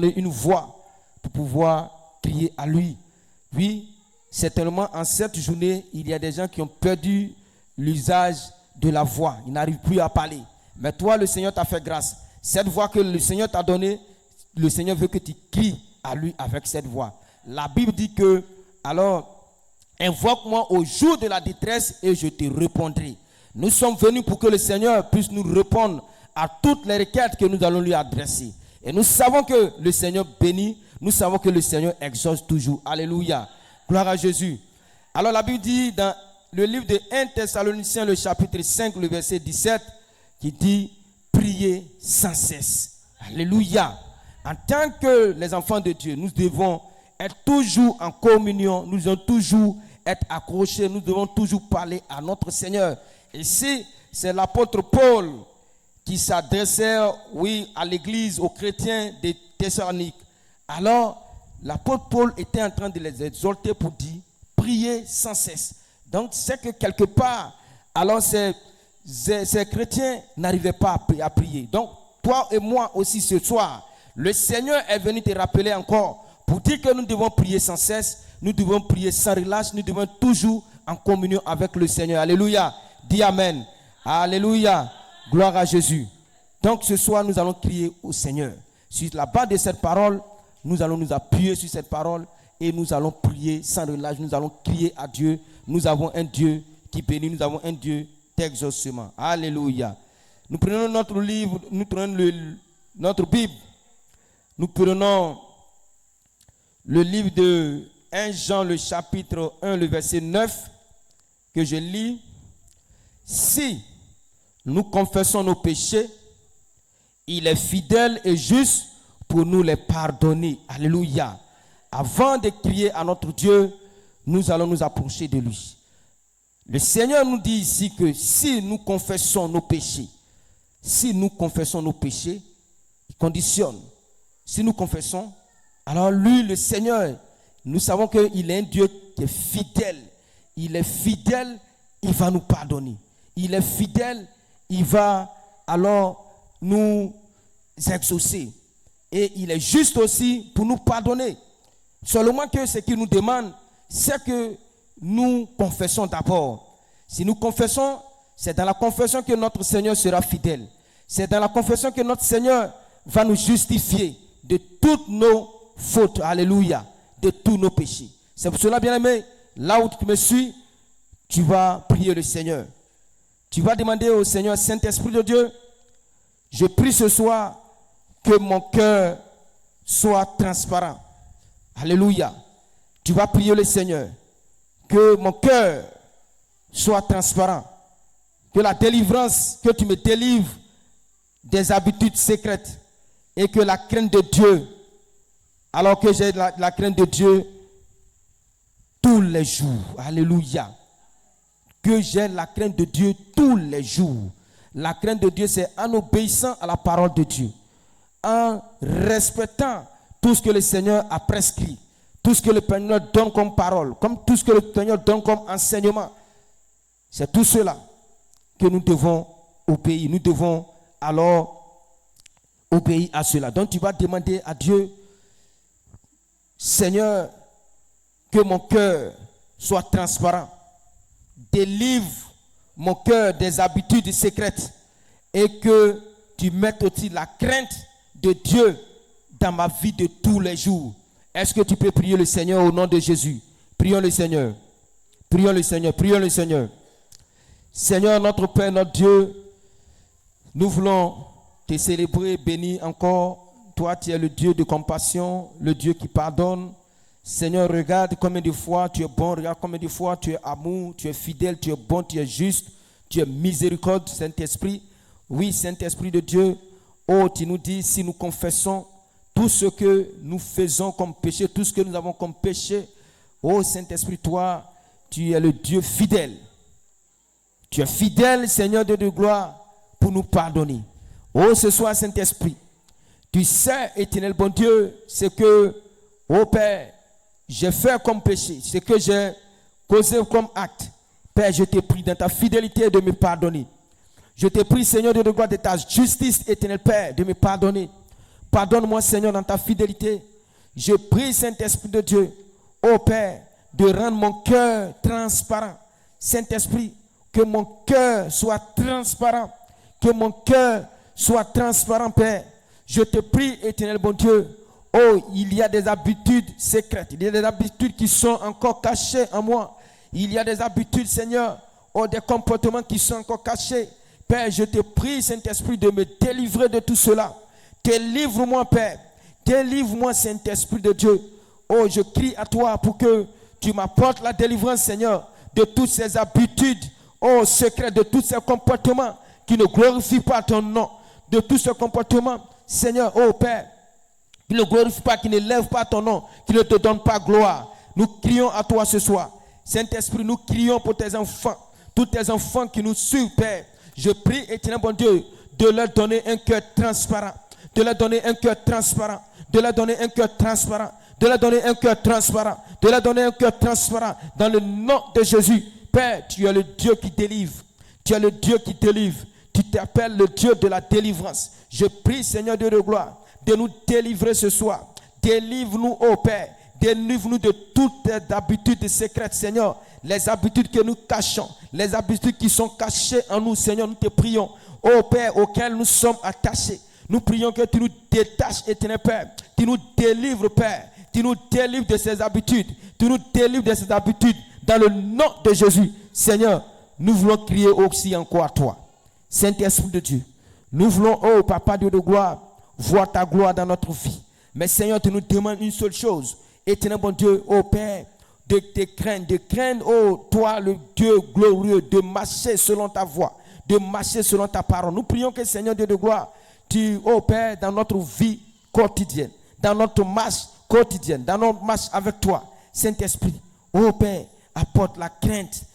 une voix pour pouvoir crier à lui. Oui, certainement en cette journée, il y a des gens qui ont perdu l'usage de la voix. Ils n'arrivent plus à parler. Mais toi, le Seigneur t'a fait grâce. Cette voix que le Seigneur t'a donnée, le Seigneur veut que tu cries à lui avec cette voix. La Bible dit que, alors, invoque-moi au jour de la détresse et je te répondrai. Nous sommes venus pour que le Seigneur puisse nous répondre à toutes les requêtes que nous allons lui adresser. Et nous savons que le Seigneur bénit, nous savons que le Seigneur exauce toujours. Alléluia. Gloire à Jésus. Alors la Bible dit dans le livre de 1 Thessaloniciens, le chapitre 5, le verset 17, qui dit « Priez sans cesse ». Alléluia. En tant que les enfants de Dieu, nous devons être toujours en communion, nous devons toujours être accrochés, nous devons toujours parler à notre Seigneur. Et si c'est l'apôtre Paul qui s'adressait, oui, à l'église, aux chrétiens de Thessalonique, alors l'apôtre Paul était en train de les exhorter pour dire, priez sans cesse. Donc c'est que quelque part, alors ces chrétiens n'arrivaient pas à prier. Donc toi et moi aussi ce soir, le Seigneur est venu te rappeler encore pour dire que nous devons prier sans cesse, nous devons prier sans relâche, nous devons toujours en communion avec le Seigneur. Alléluia. Dis Amen. Alléluia. Gloire à Jésus. Donc ce soir, nous allons crier au Seigneur. Sur la base de cette parole, nous allons nous appuyer sur cette parole et nous allons prier sans relâche. Nous allons crier à Dieu. Nous avons un Dieu qui bénit. Nous avons un Dieu d'exaucement. Alléluia. Nous prenons notre livre, nous prenons notre Bible. Nous prenons le livre de 1 Jean, le chapitre 1, le verset 9, que je lis. Si nous confessons nos péchés, il est fidèle et juste pour nous les pardonner. Alléluia. Avant de crier à notre Dieu, nous allons nous approcher de lui. Le Seigneur nous dit ici que si nous confessons nos péchés, il conditionne. Si nous confessons, alors lui, le Seigneur, nous savons qu'il est un Dieu qui est fidèle. Il est fidèle, il va nous pardonner. Il est fidèle, il va alors nous exaucer. Et il est juste aussi pour nous pardonner. Seulement que ce qu'il nous demande, c'est que nous confessons d'abord. Si nous confessons, c'est dans la confession que notre Seigneur sera fidèle. C'est dans la confession que notre Seigneur va nous justifier de toutes nos fautes. Alléluia. De tous nos péchés. C'est pour cela, bien-aimé, là où tu me suis, tu vas prier le Seigneur. Tu vas demander au Seigneur, Saint-Esprit de Dieu, je prie ce soir que mon cœur soit transparent. Alléluia. Tu vas prier le Seigneur, que mon cœur soit transparent. Que la délivrance, que tu me délivres des habitudes secrètes et que la crainte de Dieu, alors que j'ai la crainte de Dieu tous les jours. Alléluia. Que j'ai la crainte de Dieu tous les jours. La crainte de Dieu, c'est en obéissant à la parole de Dieu, en respectant tout ce que le Seigneur a prescrit, tout ce que le Seigneur donne comme parole, comme tout ce que le Seigneur donne comme enseignement. C'est tout cela que nous devons obéir. Nous devons alors obéir à cela. Donc tu vas demander à Dieu, Seigneur, que mon cœur soit transparent. Délivre mon cœur des habitudes secrètes et que tu mettes aussi la crainte de Dieu dans ma vie de tous les jours. Est-ce que tu peux prier le Seigneur au nom de Jésus? Prions le Seigneur. Prions le Seigneur. Prions le Seigneur. Seigneur, notre Père, notre Dieu, nous voulons te célébrer, bénir encore. Toi, tu es le Dieu de compassion, le Dieu qui pardonne. Seigneur, regarde combien de fois tu es bon, regarde combien de fois tu es amour, tu es fidèle, tu es bon, tu es juste, tu es miséricorde, Saint-Esprit. Oui, Saint-Esprit de Dieu, oh, tu nous dis, si nous confessons tout ce que nous faisons comme péché, tout ce que nous avons comme péché, oh Saint-Esprit, toi, tu es le Dieu fidèle. Tu es fidèle, Seigneur Dieu de gloire, pour nous pardonner. Oh, ce soir, Saint-Esprit, tu sais, éternel bon Dieu, ce que, oh Père, j'ai fait comme péché, ce que j'ai causé comme acte. Père, je te prie dans ta fidélité de me pardonner. Je te prie, Seigneur Dieu de gloire, de ta justice, éternel Père, de me pardonner. Pardonne-moi, Seigneur, dans ta fidélité. Je prie, Saint-Esprit de Dieu, ô Père, de rendre mon cœur transparent. Saint-Esprit, que mon cœur soit transparent. Que mon cœur soit transparent, Père. Je te prie, éternel bon Dieu. Oh, il y a des habitudes secrètes. Il y a des habitudes qui sont encore cachées en moi. Il y a des habitudes, Seigneur. Oh, des comportements qui sont encore cachés. Père, je te prie, Saint-Esprit, de me délivrer de tout cela. Délivre-moi, Père. Délivre-moi, Saint-Esprit de Dieu. Oh, je crie à toi pour que tu m'apportes la délivrance, Seigneur, de toutes ces habitudes, oh, secrètes, de tous ces comportements qui ne glorifient pas ton nom, de tous ces comportements, Seigneur, oh Père, qui ne glorifient pas, qui ne lèvent pas ton nom, qui ne te donnent pas gloire. Nous crions à toi ce soir. Saint-Esprit, nous crions pour tes enfants, tous tes enfants qui nous suivent, Père. Je prie, éternel bon Dieu, de leur donner un cœur transparent, de leur donner un cœur transparent, de leur donner un cœur transparent, de leur donner un cœur transparent, de leur donner un cœur transparent, dans le nom de Jésus. Père, tu es le Dieu qui délivre, tu es le Dieu qui délivre, tu t'appelles le Dieu de la délivrance. Je prie, Seigneur Dieu de gloire, de nous délivrer ce soir. Délivre-nous, ô Père, délivre-nous de toutes les habitudes secrètes, Seigneur, les habitudes que nous cachons, les habitudes qui sont cachées en nous, Seigneur, nous te prions, ô Père, auxquelles nous sommes attachés. Nous prions que tu nous détaches, éternel Père, tu nous délivres, Père, tu nous délivres de ces habitudes, tu nous délivres de ces habitudes, dans le nom de Jésus. Seigneur, nous voulons crier aussi encore à toi, Saint-Esprit de Dieu. Nous voulons, oh Papa Dieu de gloire, voir ta gloire dans notre vie. Mais Seigneur, tu nous demandes une seule chose, éternel bon Dieu, oh Père, de te craindre, oh toi le Dieu glorieux, de marcher selon ta voie, de marcher selon ta parole. Nous prions que Seigneur Dieu de gloire, tu, oh Père, dans notre vie quotidienne, dans notre marche quotidienne, dans notre marche avec toi, Saint-Esprit, oh Père, apporte la crainte,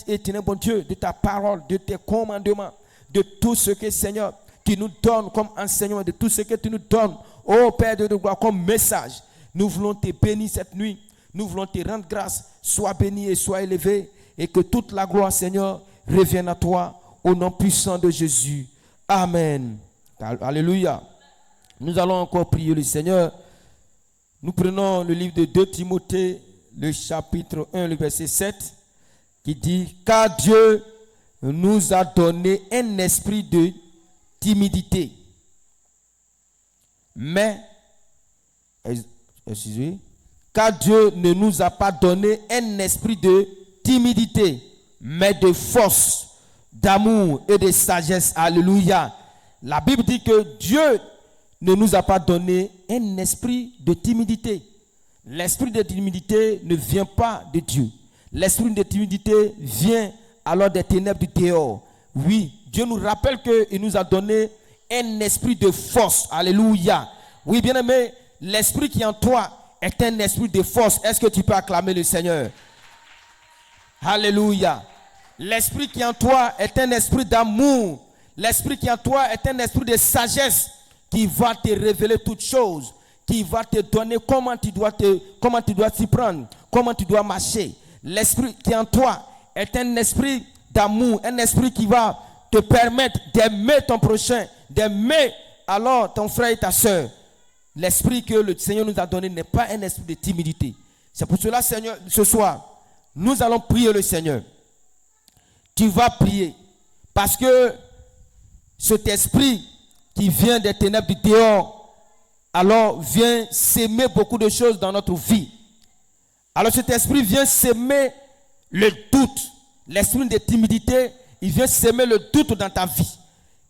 éternel bon Dieu, de ta parole, de tes commandements, de tout ce que, Seigneur, tu nous donnes comme enseignement, de tout ce que tu nous donnes, oh Père de gloire, comme message. Nous voulons te bénir cette nuit, nous voulons te rendre grâce, sois béni et sois élevé, et que toute la gloire, Seigneur, revienne à toi, au nom puissant de Jésus. Amen. Alléluia. Nous allons encore prier le Seigneur. Nous prenons le livre de 2 Timothée, le chapitre 1, le verset 7, qui dit « Car Dieu nous a donné un esprit de timidité. Mais, excusez, car Dieu ne nous a pas donné un esprit de timidité, mais de force, d'amour et de sagesse. » Alléluia. La Bible dit que Dieu ne nous a pas donné un esprit de timidité. L'esprit de timidité ne vient pas de Dieu. L'esprit de timidité vient alors des ténèbres du dehors. Oui, Dieu nous rappelle qu'il nous a donné un esprit de force. Alléluia. Oui, bien-aimé, l'esprit qui est en toi est un esprit de force. Est-ce que tu peux acclamer le Seigneur? Alléluia. L'esprit qui est en toi est un esprit d'amour. L'esprit qui est en toi est un esprit de sagesse qui va te révéler toutes choses, qui va te donner comment tu dois t'y prendre, comment tu dois marcher. L'esprit qui est en toi est un esprit d'amour, un esprit qui va te permettre d'aimer ton prochain, d'aimer alors ton frère et ta soeur. L'esprit que le Seigneur nous a donné n'est pas un esprit de timidité. C'est pour cela, Seigneur, ce soir, nous allons prier le Seigneur. Tu vas prier parce que cet esprit qui vient des ténèbres du dehors, alors vient s'aimer beaucoup de choses dans notre vie. Alors cet esprit vient s'aimer le doute, l'esprit de timidité, il vient s'aimer le doute dans ta vie.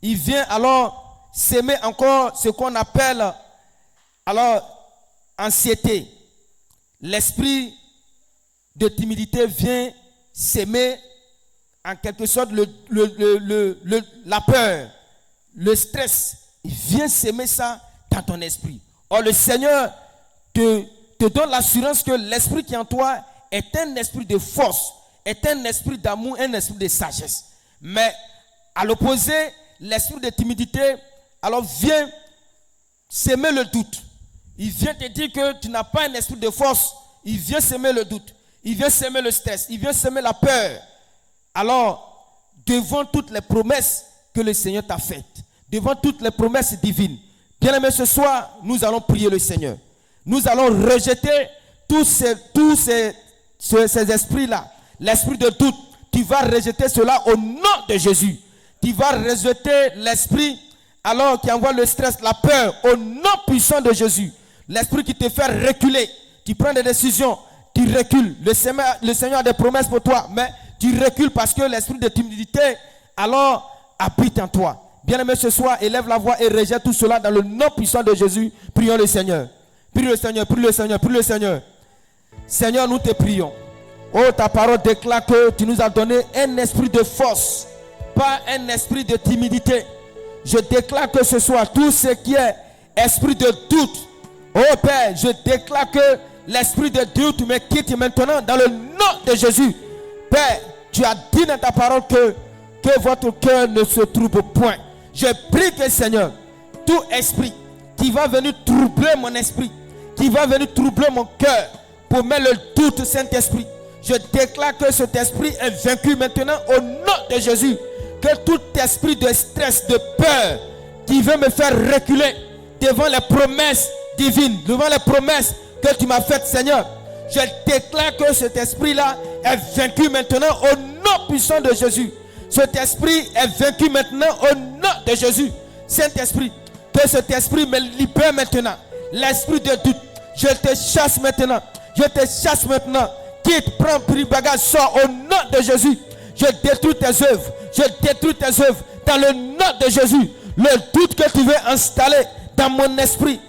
Il vient alors s'aimer encore ce qu'on appelle alors anxiété. L'esprit de timidité vient s'aimer en quelque sorte la peur, le stress. Il vient s'aimer ça dans ton esprit. Or le Seigneur te donne l'assurance que l'esprit qui est en toi est un esprit de force, est un esprit d'amour, un esprit de sagesse. Mais à l'opposé, l'esprit de timidité alors vient s'aimer le doute. Il vient te dire que tu n'as pas un esprit de force. Il vient s'aimer le doute. Il vient s'aimer le stress. Il vient s'aimer la peur. Alors, devant toutes les promesses que le Seigneur t'a faites, devant toutes les promesses divines. Bien-aimés, ce soir, nous allons prier le Seigneur. Nous allons rejeter tous ces esprits-là. L'esprit de doute, tu vas rejeter cela au nom de Jésus. Tu vas rejeter l'esprit alors qui envoie le stress, la peur, au nom puissant de Jésus. L'esprit qui te fait reculer. Tu prends des décisions, tu recules. Le Seigneur a des promesses pour toi, mais tu recules parce que l'esprit de timidité alors habite en toi. Bien-aimé, ce soir, élève la voix et rejette tout cela dans le nom puissant de Jésus. Prions le Seigneur. Prie le Seigneur, prie le Seigneur, prie le Seigneur. Seigneur, nous te prions. Oh, ta parole déclare que tu nous as donné un esprit de force, pas un esprit de timidité. Je déclare que ce soir, tout ce qui est esprit de doute, oh Père, je déclare que l'esprit de doute me quitte maintenant dans le nom de Jésus. Père, tu as dit dans ta parole que votre cœur ne se trouble point. Je prie que Seigneur, tout esprit qui va venir troubler mon esprit, qui va venir troubler mon cœur pour mettre le doute, Saint-Esprit, je déclare que cet esprit est vaincu maintenant au nom de Jésus. Que tout esprit de stress, de peur qui veut me faire reculer devant les promesses divines, devant les promesses que tu m'as faites, Seigneur, je déclare que cet esprit-là est vaincu maintenant au nom puissant de Jésus. Cet esprit est vaincu maintenant au nom de Jésus. Saint-Esprit, que cet esprit me libère maintenant. L'esprit de doute, je te chasse maintenant. Je te chasse maintenant. Quitte, prends, prie, bagage, sors au nom de Jésus. Je détruis tes œuvres. Je détruis tes œuvres dans le nom de Jésus. Le doute que tu veux installer dans mon esprit,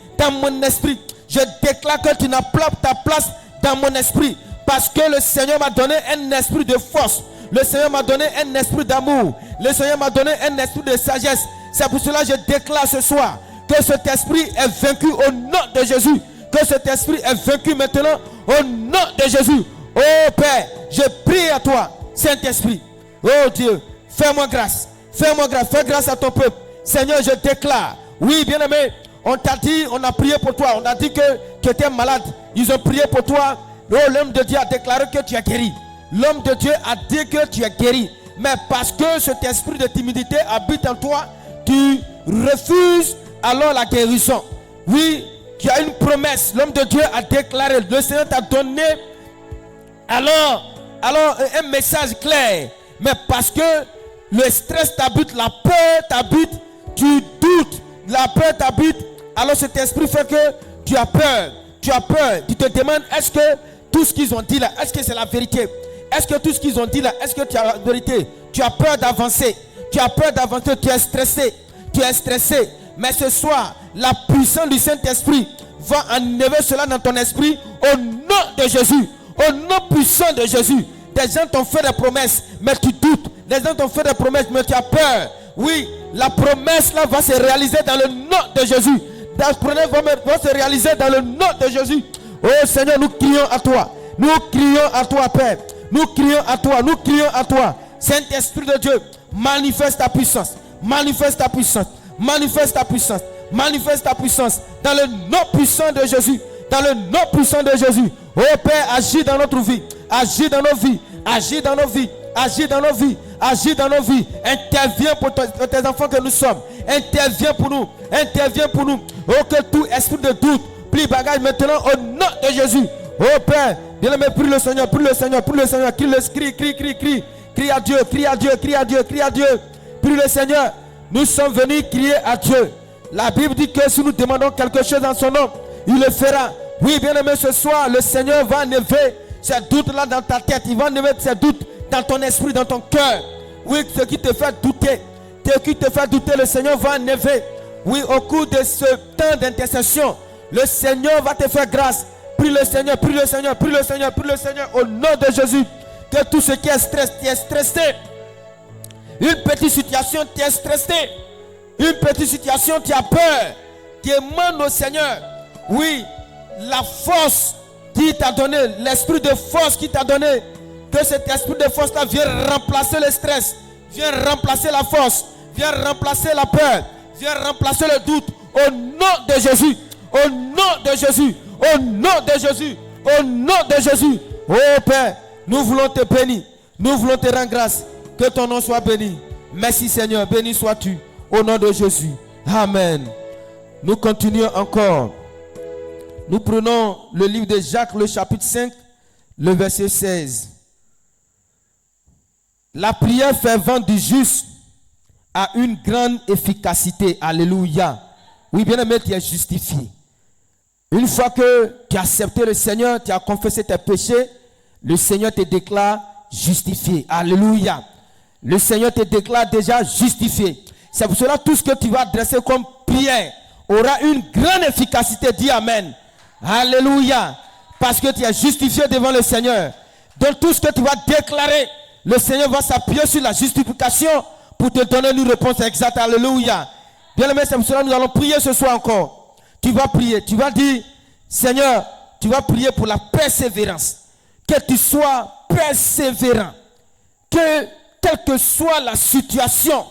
je déclare que tu n'as pas ta place dans mon esprit. Parce que le Seigneur m'a donné un esprit de force. Le Seigneur m'a donné un esprit d'amour. Le Seigneur m'a donné un esprit de sagesse. C'est pour cela que je déclare ce soir que cet esprit est vaincu au nom de Jésus. Que cet esprit est vaincu maintenant au nom de Jésus. Oh Père, je prie à toi, Saint-Esprit. Oh Dieu, fais-moi grâce. Fais-moi grâce. Fais grâce à ton peuple. Seigneur, je déclare. Oui, bien-aimé, on t'a dit, on a prié pour toi. On a dit que tu étais malade. Ils ont prié pour toi. Oh, l'homme de Dieu a déclaré que tu es guéri. L'homme de Dieu a dit que tu es guéri. Mais parce que cet esprit de timidité habite en toi, tu refuses alors la guérison. Oui, tu as une promesse. L'homme de Dieu a déclaré. Le Seigneur t'a donné alors un message clair. Mais parce que le stress t'habite, la peur t'habite, tu doutes, la peur t'habite, alors cet esprit fait que tu as peur. Tu as peur. Tu te demandes, est-ce que tout ce qu'ils ont dit là, est-ce que c'est la vérité? Est-ce que tout ce qu'ils ont dit là, est-ce que tu as la vérité? Tu as peur d'avancer. Tu as peur d'avancer. Tu es stressé. Tu es stressé. Mais ce soir, la puissance du Saint-Esprit va enlever cela dans ton esprit au nom de Jésus. Au nom puissant de Jésus. Des gens t'ont fait des promesses, mais tu doutes. Des gens t'ont fait des promesses, mais tu as peur. Oui, la promesse là va se réaliser dans le nom de Jésus. La promesse va se réaliser dans le nom de Jésus. Oh Seigneur, nous crions à toi. Nous crions à toi, Père. Nous crions à toi. Nous crions à toi. Saint-Esprit de Dieu, manifeste ta puissance. Manifeste ta puissance. Manifeste ta puissance. Manifeste ta puissance. Dans le nom puissant de Jésus. Dans le nom puissant de Jésus. Oh Père, agis dans notre vie. Agis dans nos vies. Agis dans nos vies. Agis dans nos vies. Agis dans nos vies. Interviens pour tes enfants que nous sommes. Interviens pour nous. Interviens pour nous. Oh, que tout esprit de doute plie bagage maintenant au nom de Jésus. Oh Père, bien-aimé, prie le Seigneur, prie le Seigneur, prie le Seigneur. Crie. Crie à Dieu, crie à Dieu, crie à Dieu, crie à Dieu. Prie le Seigneur. Nous sommes venus crier à Dieu. La Bible dit que si nous demandons quelque chose en son nom, il le fera. Oui, bien-aimé, ce soir, le Seigneur va enlever ces doutes-là dans ta tête. Il va enlever ces doutes dans ton esprit, dans ton cœur. Oui, ce qui te fait douter. Ce qui te fait douter, le Seigneur va enlever. Oui, au cours de ce temps d'intercession, le Seigneur va te faire grâce. Prie le Seigneur, prie le Seigneur, prie le Seigneur, prie le Seigneur. Au nom de Jésus, que tout ce qui est stress, tu es stressé. Une petite situation, tu es stressé. Une petite situation, tu as peur. Demande au Seigneur. Oui, la force qui t'a donné, l'esprit de force qui t'a donné, que cet esprit de force-là vienne remplacer le stress, vienne remplacer la force, vienne remplacer la peur, vienne remplacer le doute. Au nom de Jésus, au nom de Jésus, au nom de Jésus, au nom de Jésus. Oh Père, nous voulons te bénir, nous voulons te rendre grâce. Que ton nom soit béni. Merci Seigneur, béni sois-tu. Au nom de Jésus. Amen. Nous continuons encore. Nous prenons le livre de Jacques, le chapitre 5, le verset 16. La prière fervente du juste a une grande efficacité. Alléluia. Oui, bien-aimé, tu es justifié. Une fois que tu as accepté le Seigneur, tu as confessé tes péchés, le Seigneur te déclare justifié. Alléluia. Le Seigneur te déclare déjà justifié. C'est pour cela que tout ce que tu vas adresser comme prière aura une grande efficacité. Dis Amen. Alléluia. Parce que tu es justifié devant le Seigneur. Donc tout ce que tu vas déclarer, le Seigneur va s'appuyer sur la justification pour te donner une réponse exacte. Alléluia. Bien aimé, c'est pour cela que nous allons prier ce soir encore. Tu vas prier, tu vas dire, Seigneur, tu vas prier pour la persévérance. Que tu sois persévérant. Que, quelle que soit la situation,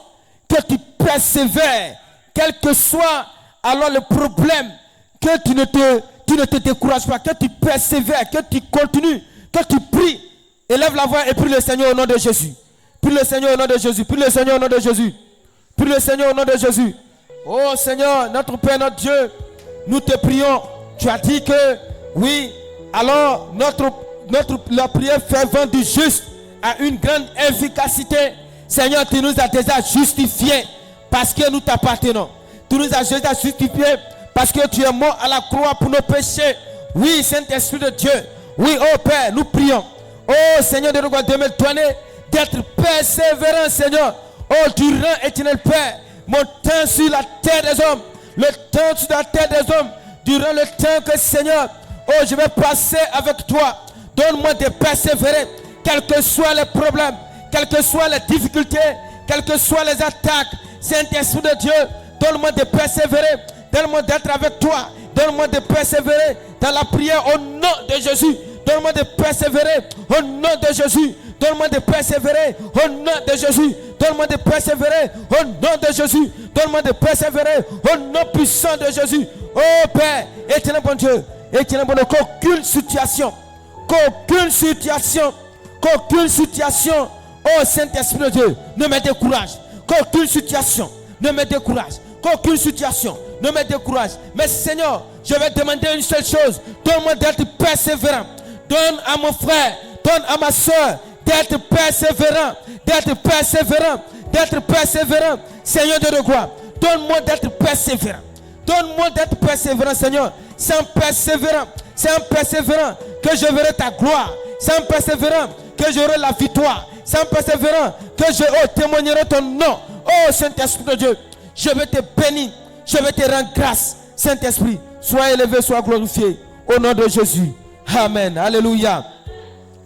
que tu persévères. Quel que soit alors le problème, que tu ne te décourages pas, que tu persévères, que tu continues, que tu pries. Élève la voix et prie le Seigneur au nom de Jésus. Prie le Seigneur au nom de Jésus. Prie le Seigneur au nom de Jésus. Prie le Seigneur au nom de Jésus. Oh Seigneur, notre Père, notre Dieu, nous te prions. Tu as dit que, oui, alors la prière fervente du juste a une grande efficacité. Seigneur, tu nous as déjà justifiés parce que nous t'appartenons. Tu nous as déjà justifiés parce que tu es mort à la croix pour nos péchés. Oui, Saint-Esprit de Dieu. Oui, oh Père, nous prions. Oh Seigneur de gloire, de me donner d'être persévérant, Seigneur. Oh, durant éternel Père, montant sur la terre des hommes, le temps sur la terre des hommes, durant le temps que Seigneur, oh, je vais passer avec toi. Donne-moi de persévérer, quels que soient les problèmes, quelles que soient les difficultés, quelles que soient les attaques. Saint-Esprit de Dieu, donne-moi de persévérer, donne-moi d'être avec toi, donne-moi de persévérer dans la prière au nom de Jésus. Donne-moi de persévérer au nom de Jésus. Donne-moi de persévérer au nom de Jésus. Donne-moi de persévérer au nom de Jésus. Donne-moi de persévérer au nom puissant de Jésus. Oh Père, éternel bon Dieu, éternel bon Dieu, qu'aucune situation, oh Saint-Esprit de Dieu, ne me décourage. Qu'aucune situation ne me décourage. Qu'aucune situation ne me décourage. Mais Seigneur, je vais demander une seule chose. Donne-moi d'être persévérant. Donne à mon frère, donne à ma soeur d'être persévérant, d'être persévérant, d'être persévérant. Seigneur de gloire, donne-moi d'être persévérant. Donne-moi d'être persévérant, Seigneur. C'est en persévérant que je verrai ta gloire. C'est en persévérant que j'aurai la victoire. C'est en persévérant que je témoignerai ton nom. Oh Saint-Esprit de Dieu, je vais te bénir, je vais te rendre grâce. Saint-Esprit, sois élevé, sois glorifié. Au nom de Jésus. Amen. Alléluia.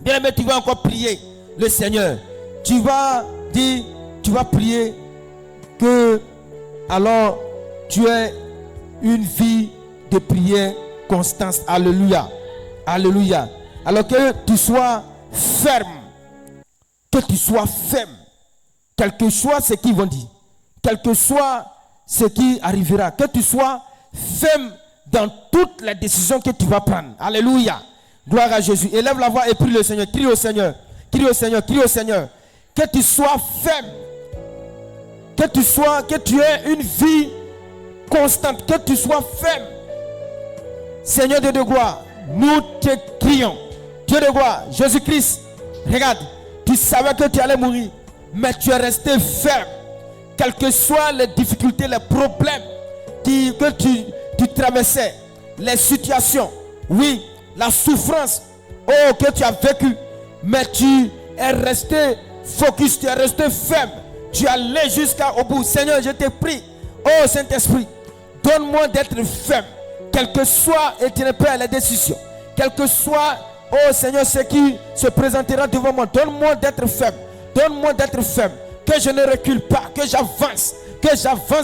Bien aimé, tu vas encore prier le Seigneur. Tu vas dire, tu vas prier que alors tu aies une vie de prière constante. Alléluia. Alléluia. Alors que tu sois ferme. Que tu sois ferme. Quel que soit ce qu'ils vont dire. Quel que soit ce qui arrivera. Que tu sois ferme dans toutes les décisions que tu vas prendre. Alléluia. Gloire à Jésus. Élève la voix et prie le Seigneur. Crie au Seigneur. Crie au Seigneur. Crie au Seigneur. Que tu sois ferme. Que tu aies une vie constante. Que tu sois ferme. Seigneur Dieu de gloire, nous te crions. Dieu de gloire, Jésus-Christ, regarde, tu savais que tu allais mourir, mais tu es resté ferme. Quelles que soient les difficultés, les problèmes que tu traversais, les situations, oui, la souffrance, oh, que tu as vécu, mais tu es resté focus, tu es resté ferme, tu es allé jusqu'au bout. Seigneur, je te prie, oh Saint-Esprit, donne-moi d'être ferme, quel que soit, éternel Père, les décisions, quel que soit, oh Seigneur, ce qui se présentera devant moi, donne-moi d'être ferme, donne-moi d'être ferme, que je ne recule pas, que j'avance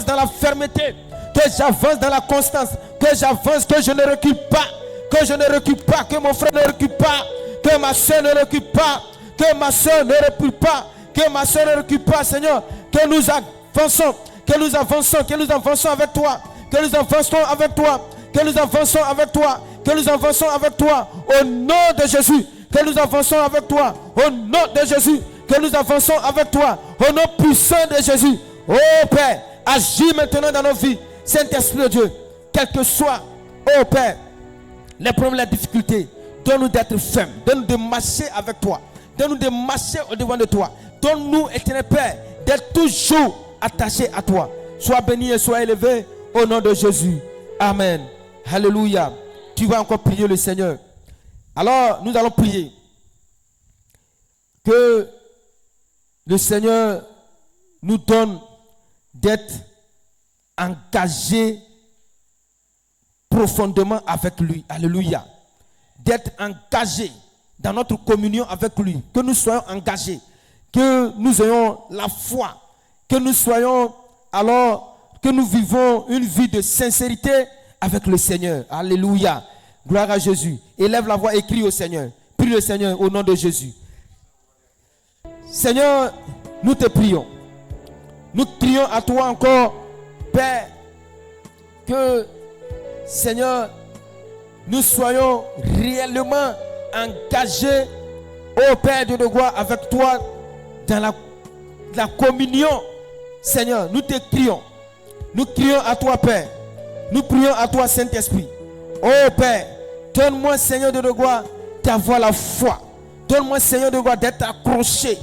dans la fermeté, que j'avance dans la constance, que j'avance, que je ne recule pas, que mon frère ne recule pas, que ma soeur ne recule pas, que ma soeur ne recule pas, que ma soeur ne recule pas, Seigneur, que nous avançons, que nous avançons avec toi, que nous avançons avec toi, que nous avançons avec toi, que nous avançons avec toi, au nom de Jésus, que nous avançons avec toi, au nom de Jésus, que nous avançons avec toi, au nom puissant de Jésus. Oh Père, Agis maintenant dans nos vies. Saint-Esprit de Dieu, quel que soit, oh Père, les problèmes, les difficultés, donne-nous d'être fermes. Donne-nous de marcher avec toi. Donne-nous de marcher au devant de toi. Donne-nous, éternel Père, d'être toujours attachés à toi. Sois béni et sois élevé au nom de Jésus. Amen. Alléluia. Tu vas encore prier le Seigneur. Alors, nous allons prier que le Seigneur nous donne d'être engagés profondément avec lui. Alléluia. D'être engagés dans notre communion avec lui. Que nous soyons engagés. Que nous ayons la foi. Que nous soyons alors, que nous vivons une vie de sincérité avec le Seigneur. Alléluia. Gloire à Jésus. Élève la voix et crie au Seigneur. Prie le Seigneur au nom de Jésus. Seigneur, nous te prions. Nous crions à toi encore, Père, que, Seigneur, nous soyons réellement engagés, ô Père de gloire, avec toi dans la communion. Seigneur, nous te crions. Nous crions à toi, Père. Nous prions à toi, Saint-Esprit. Oh Père, donne-moi, Seigneur de gloire, d'avoir la foi. Donne-moi, Seigneur de gloire, d'être accroché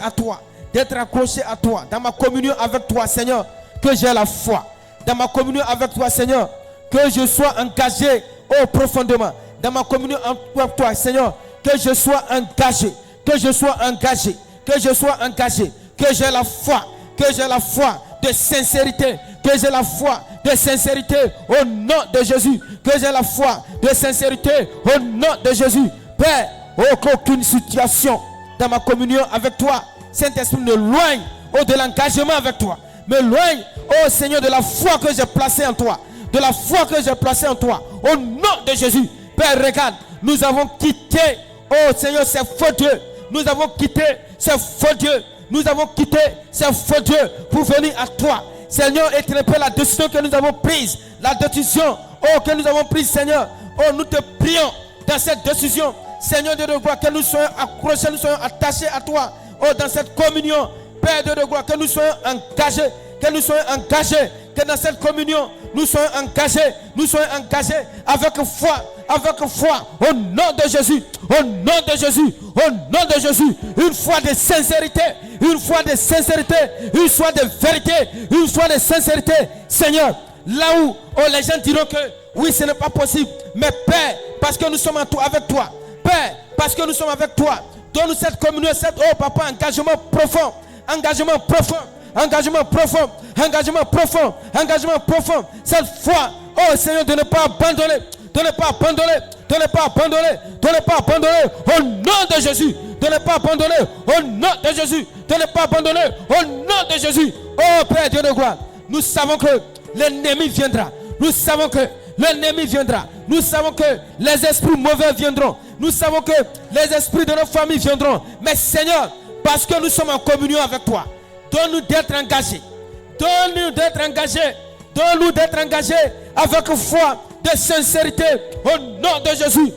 à toi. D'être accroché à toi. Dans ma communion avec toi, Seigneur, que j'ai la foi. Dans ma communion avec toi, Seigneur, que je sois engagé, oh profondément. Dans ma communion avec toi, Seigneur, que je sois engagé. Que je sois engagé. Que je sois engagé. Que j'ai la foi. Que j'ai la foi de sincérité. Que j'ai la foi de sincérité au nom de Jésus. Que j'ai la foi de sincérité au nom de Jésus. Père, oh, qu'aucune situation dans ma communion avec toi, Saint-Esprit, me loigne de l'engagement avec toi. Me loigne, oh Seigneur, de la foi que j'ai placée en toi. De la foi que j'ai placée en toi. Au nom de Jésus. Père, regarde, nous avons quitté, oh Seigneur, ces faux dieux. Nous avons quitté ces faux dieux. Nous avons quitté ces faux dieux pour venir à toi. Seigneur, éternel Père, la décision que nous avons prise, la décision, oh, que nous avons prise, Seigneur, oh, nous te prions dans cette décision, Seigneur Dieu de gloire, que nous soyons accrochés, nous soyons attachés à toi, oh, dans cette communion, Père Dieu de gloire, que nous soyons engagés, que dans cette communion, nous soyons engagés avec foi, au nom de Jésus, au nom de Jésus, au nom de Jésus, une foi de sincérité, une foi de vérité, une foi de sincérité, Seigneur, là où les gens diront que oui, ce n'est pas possible, mais Père, parce que nous sommes avec toi, Père, parce que nous sommes avec toi, donne-nous cette communion, oh Papa, engagement profond, cette foi, oh Seigneur, de ne pas abandonner, au nom de Jésus, au nom de Jésus, oh Père Dieu de gloire, nous savons que l'ennemi viendra, nous savons que les esprits mauvais viendront, nous savons que les esprits de nos familles viendront, mais Seigneur, parce que nous sommes en communion avec toi, donne-nous d'être engagés, avec foi, de sincérité, au nom de Jésus,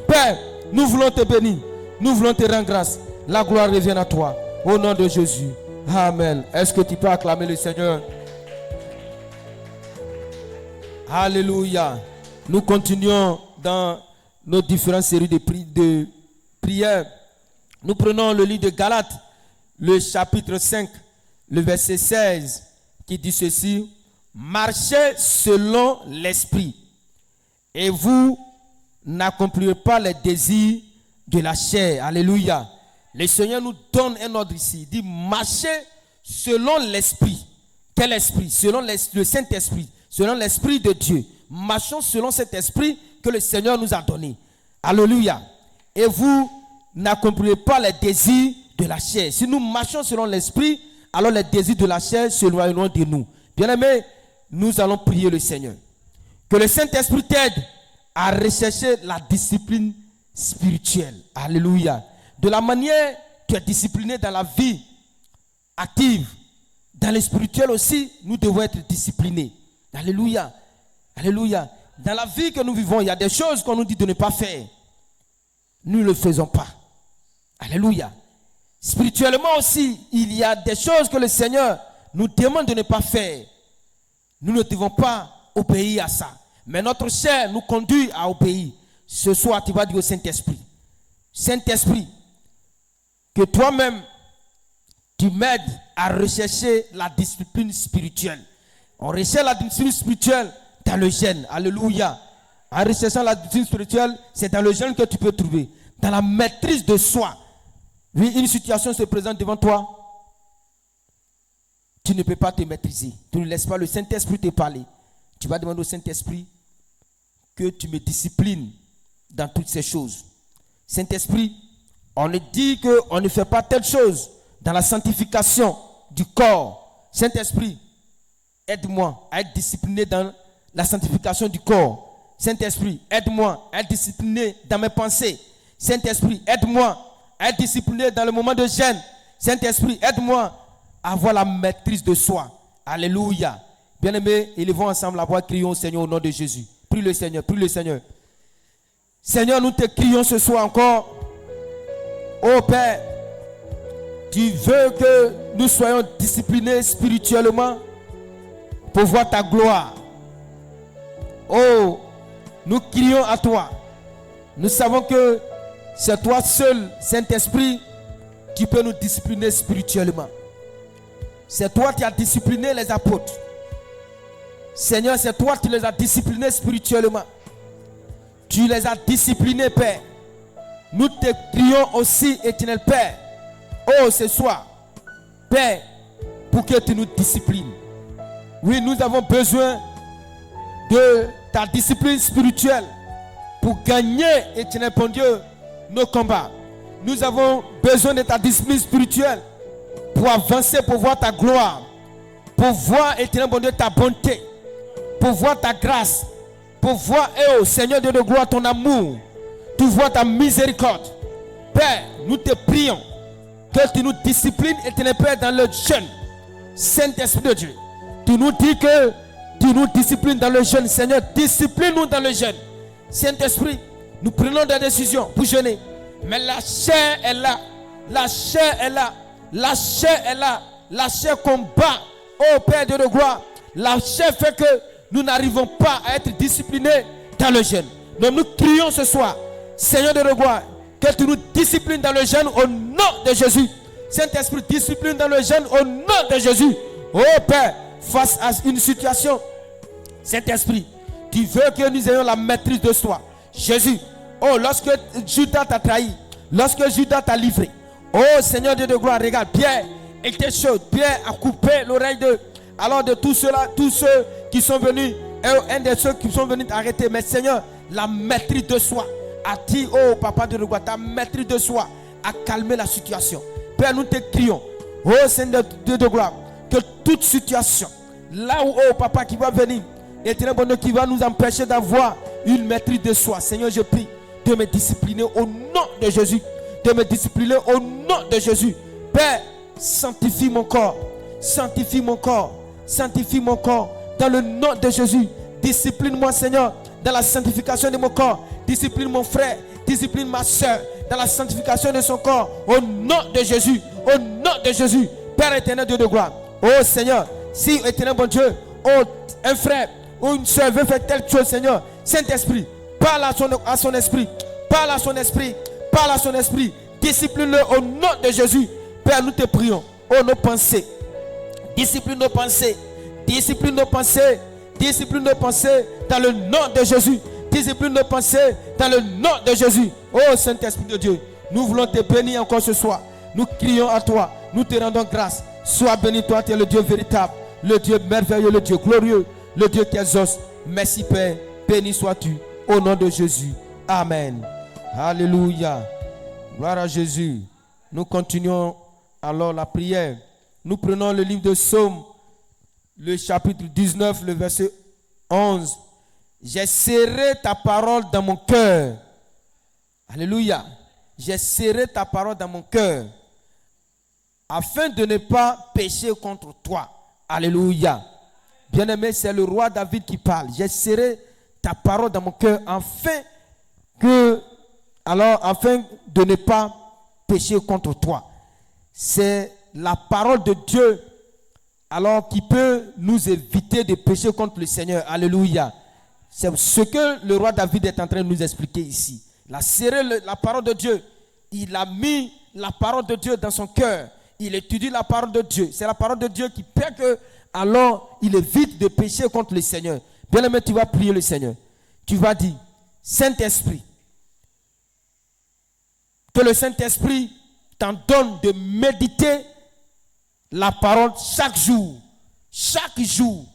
Père, nous voulons te bénir, nous voulons te rendre grâce, la gloire revienne à toi, au nom de Jésus, amen. Est-ce que tu peux acclamer le Seigneur? Alléluia. Nous continuons dans nos différentes séries de prières. Nous prenons le livre de Galates, le chapitre 5, le verset 16, qui dit ceci: marchez selon l'esprit, et vous n'accomplirez pas les désirs de la chair. Alléluia. Le Seigneur nous donne un ordre ici. Il dit marchez selon l'esprit. Quel esprit? Selon le Saint-Esprit, selon l'Esprit de Dieu. Marchons selon cet esprit que le Seigneur nous a donné. Alléluia. Et vous n'accomplirez pas les désirs de la chair. Si nous marchons selon l'esprit, alors les désirs de la chair s'éloigneront de nous. Bien-aimés, nous allons prier le Seigneur. Que le Saint-Esprit t'aide à rechercher la discipline spirituelle. Alléluia. De la manière tu es discipliné dans la vie active, dans le spirituel aussi, nous devons être disciplinés. Alléluia. Alléluia. Dans la vie que nous vivons, il y a des choses qu'on nous dit de ne pas faire. Nous ne le faisons pas. Alléluia. Spirituellement aussi, il y a des choses que le Seigneur nous demande de ne pas faire. Nous ne devons pas obéir à ça. Mais notre chair nous conduit à obéir. Ce soir, tu vas dire au Saint-Esprit, Saint-Esprit, que toi-même, tu m'aides à rechercher la discipline spirituelle. On recherche la discipline spirituelle dans le jeûne. Alléluia. En recherchant la discipline spirituelle, c'est dans le jeûne que tu peux trouver. Dans la maîtrise de soi. Oui, une situation se présente devant toi. Tu ne peux pas te maîtriser. Tu ne laisses pas le Saint-Esprit te parler. Tu vas demander au Saint-Esprit que tu me disciplines dans toutes ces choses. Saint-Esprit, on ne dit qu'on ne fait pas telle chose dans la sanctification du corps. Saint-Esprit, aide-moi à être discipliné dans la sanctification du corps. Saint-Esprit, aide-moi à être discipliné dans mes pensées. Saint-Esprit, aide-moi à être discipliné dans le moment de jeûne. Saint-Esprit, aide-moi à avoir la maîtrise de soi. Alléluia. Bien-aimés, élevons ensemble la voix, crions au Seigneur au nom de Jésus. Prie le Seigneur, prie le Seigneur. Seigneur, nous te crions ce soir encore. Oh Père, tu veux que nous soyons disciplinés spirituellement pour voir ta gloire. Oh, nous crions à toi. Nous savons que c'est toi seul, Saint-Esprit, qui peut nous discipliner spirituellement. C'est toi qui as discipliné les apôtres. Seigneur, c'est toi qui les as disciplinés spirituellement. Tu les as disciplinés, Père. Nous te prions aussi, éternel Père. Oh, ce soir, Père, pour que tu nous disciplines. Oui, nous avons besoin de ta discipline spirituelle pour gagner, éternel bon Dieu, nos combats. Nous avons besoin de ta discipline spirituelle pour avancer, pour voir ta gloire, pour voir, éternel bon Dieu, ta bonté, pour voir ta grâce, pour voir, oh Seigneur Dieu de gloire, ton amour, pour voir ta miséricorde. Père, nous te prions que tu nous disciplines, éternel Père, dans le jeûne. Saint-Esprit de Dieu, tu nous dis que tu nous disciplines dans le jeûne. Seigneur, discipline-nous dans le jeûne. Saint-Esprit, nous prenons des décisions pour jeûner. Mais la chair est là. La chair est là. La chair est là. La chair combat. Oh Père Dieu de gloire. La chair fait que nous n'arrivons pas à être disciplinés dans le jeûne. Donc nous crions ce soir, Seigneur de gloire, que tu nous disciplines dans le jeûne au nom de Jésus. Saint-Esprit, discipline dans le jeûne au nom de Jésus. Oh Père, face à une situation, Saint-Esprit, tu veux que nous ayons la maîtrise de soi. Jésus, oh, lorsque Judas t'a trahi, lorsque Judas t'a livré, oh Seigneur Dieu de gloire, regarde, Pierre était chaud. Pierre a coupé l'oreille de tous ceux qui sont venus, un de ceux qui sont venus t'arrêter. Mais Seigneur, la maîtrise de soi a dit, oh Papa de gloire, ta maîtrise de soi a calmé la situation. Père, nous te crions, oh Seigneur Dieu de gloire, que toute situation, là où, oh Papa, qui va venir, éternel bon Dieu, qui va nous empêcher d'avoir une maîtrise de soi. Seigneur, je prie de me discipliner au nom de Jésus. De me discipliner au nom de Jésus. Père, sanctifie mon corps. Sanctifie mon corps. Sanctifie mon corps. Dans le nom de Jésus. Discipline-moi, Seigneur, dans la sanctification de mon corps. Discipline mon frère. Discipline ma soeur. Dans la sanctification de son corps. Au nom de Jésus. Au nom de Jésus. Père éternel, Dieu de gloire. Oh Seigneur, si éternel bon Dieu, oh un frère ou une soeur veut faire telle chose, Seigneur, Saint-Esprit, parle à son esprit. Parle à son esprit. Parle à son esprit. Discipline-le au nom de Jésus. Père, nous te prions. Oh, nos pensées. Discipline nos pensées. Discipline nos pensées. Discipline nos pensées dans le nom de Jésus. Discipline nos pensées dans le nom de Jésus. Oh, Saint-Esprit de Dieu, nous voulons te bénir encore ce soir. Nous crions à toi. Nous te rendons grâce. Sois béni, toi, tu es le Dieu véritable. Le Dieu merveilleux, le Dieu glorieux. Le Dieu qui exauce. Merci, Père. Béni sois-tu. Au nom de Jésus. Amen. Alléluia. Gloire à Jésus. Nous continuons alors la prière. Nous prenons le livre de Psaume, le chapitre 19, le verset 11. J'ai serré ta parole dans mon cœur. Alléluia. J'ai serré ta parole dans mon cœur, afin de ne pas pécher contre toi. Alléluia. Bien-aimé, c'est le roi David qui parle. J'ai serré ta parole dans mon cœur, afin de ne pas pécher contre toi. c'est la parole de Dieu alors qui peut nous éviter de pécher contre le Seigneur. Alléluia. C'est ce que le roi David est en train de nous expliquer ici. Il a serré la parole de Dieu. Il a mis la parole de Dieu dans son cœur. Il étudie la parole de Dieu. C'est la parole de Dieu qui fait que alors il évite de pécher contre le Seigneur. Bien aimé, tu vas prier le Seigneur. Tu vas dire, Saint-Esprit, que le Saint-Esprit t'en donne de méditer la parole chaque jour. Chaque jour,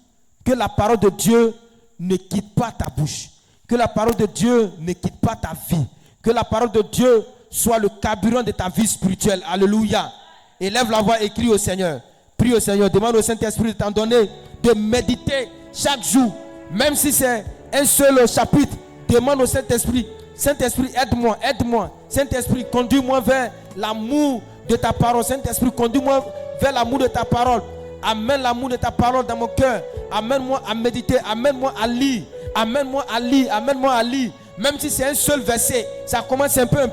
que la parole de Dieu ne quitte pas ta bouche. Que la parole de Dieu ne quitte pas ta vie. Que la parole de Dieu soit le carburant de ta vie spirituelle. Alléluia. Élève la voix et crie au Seigneur. Prie au Seigneur. Demande au Saint-Esprit de t'en donner, de méditer chaque jour. Même si c'est un seul chapitre. Demande au Saint-Esprit. Saint-Esprit, aide-moi, aide-moi. Saint-Esprit, conduis-moi vers l'amour de ta parole. Saint-Esprit, conduis-moi vers l'amour de ta parole. Amène l'amour de ta parole dans mon cœur. Amène-moi à méditer. Amène-moi à lire. Amène-moi à lire. Amène-moi à lire. Même si c'est un seul verset, ça commence un peu.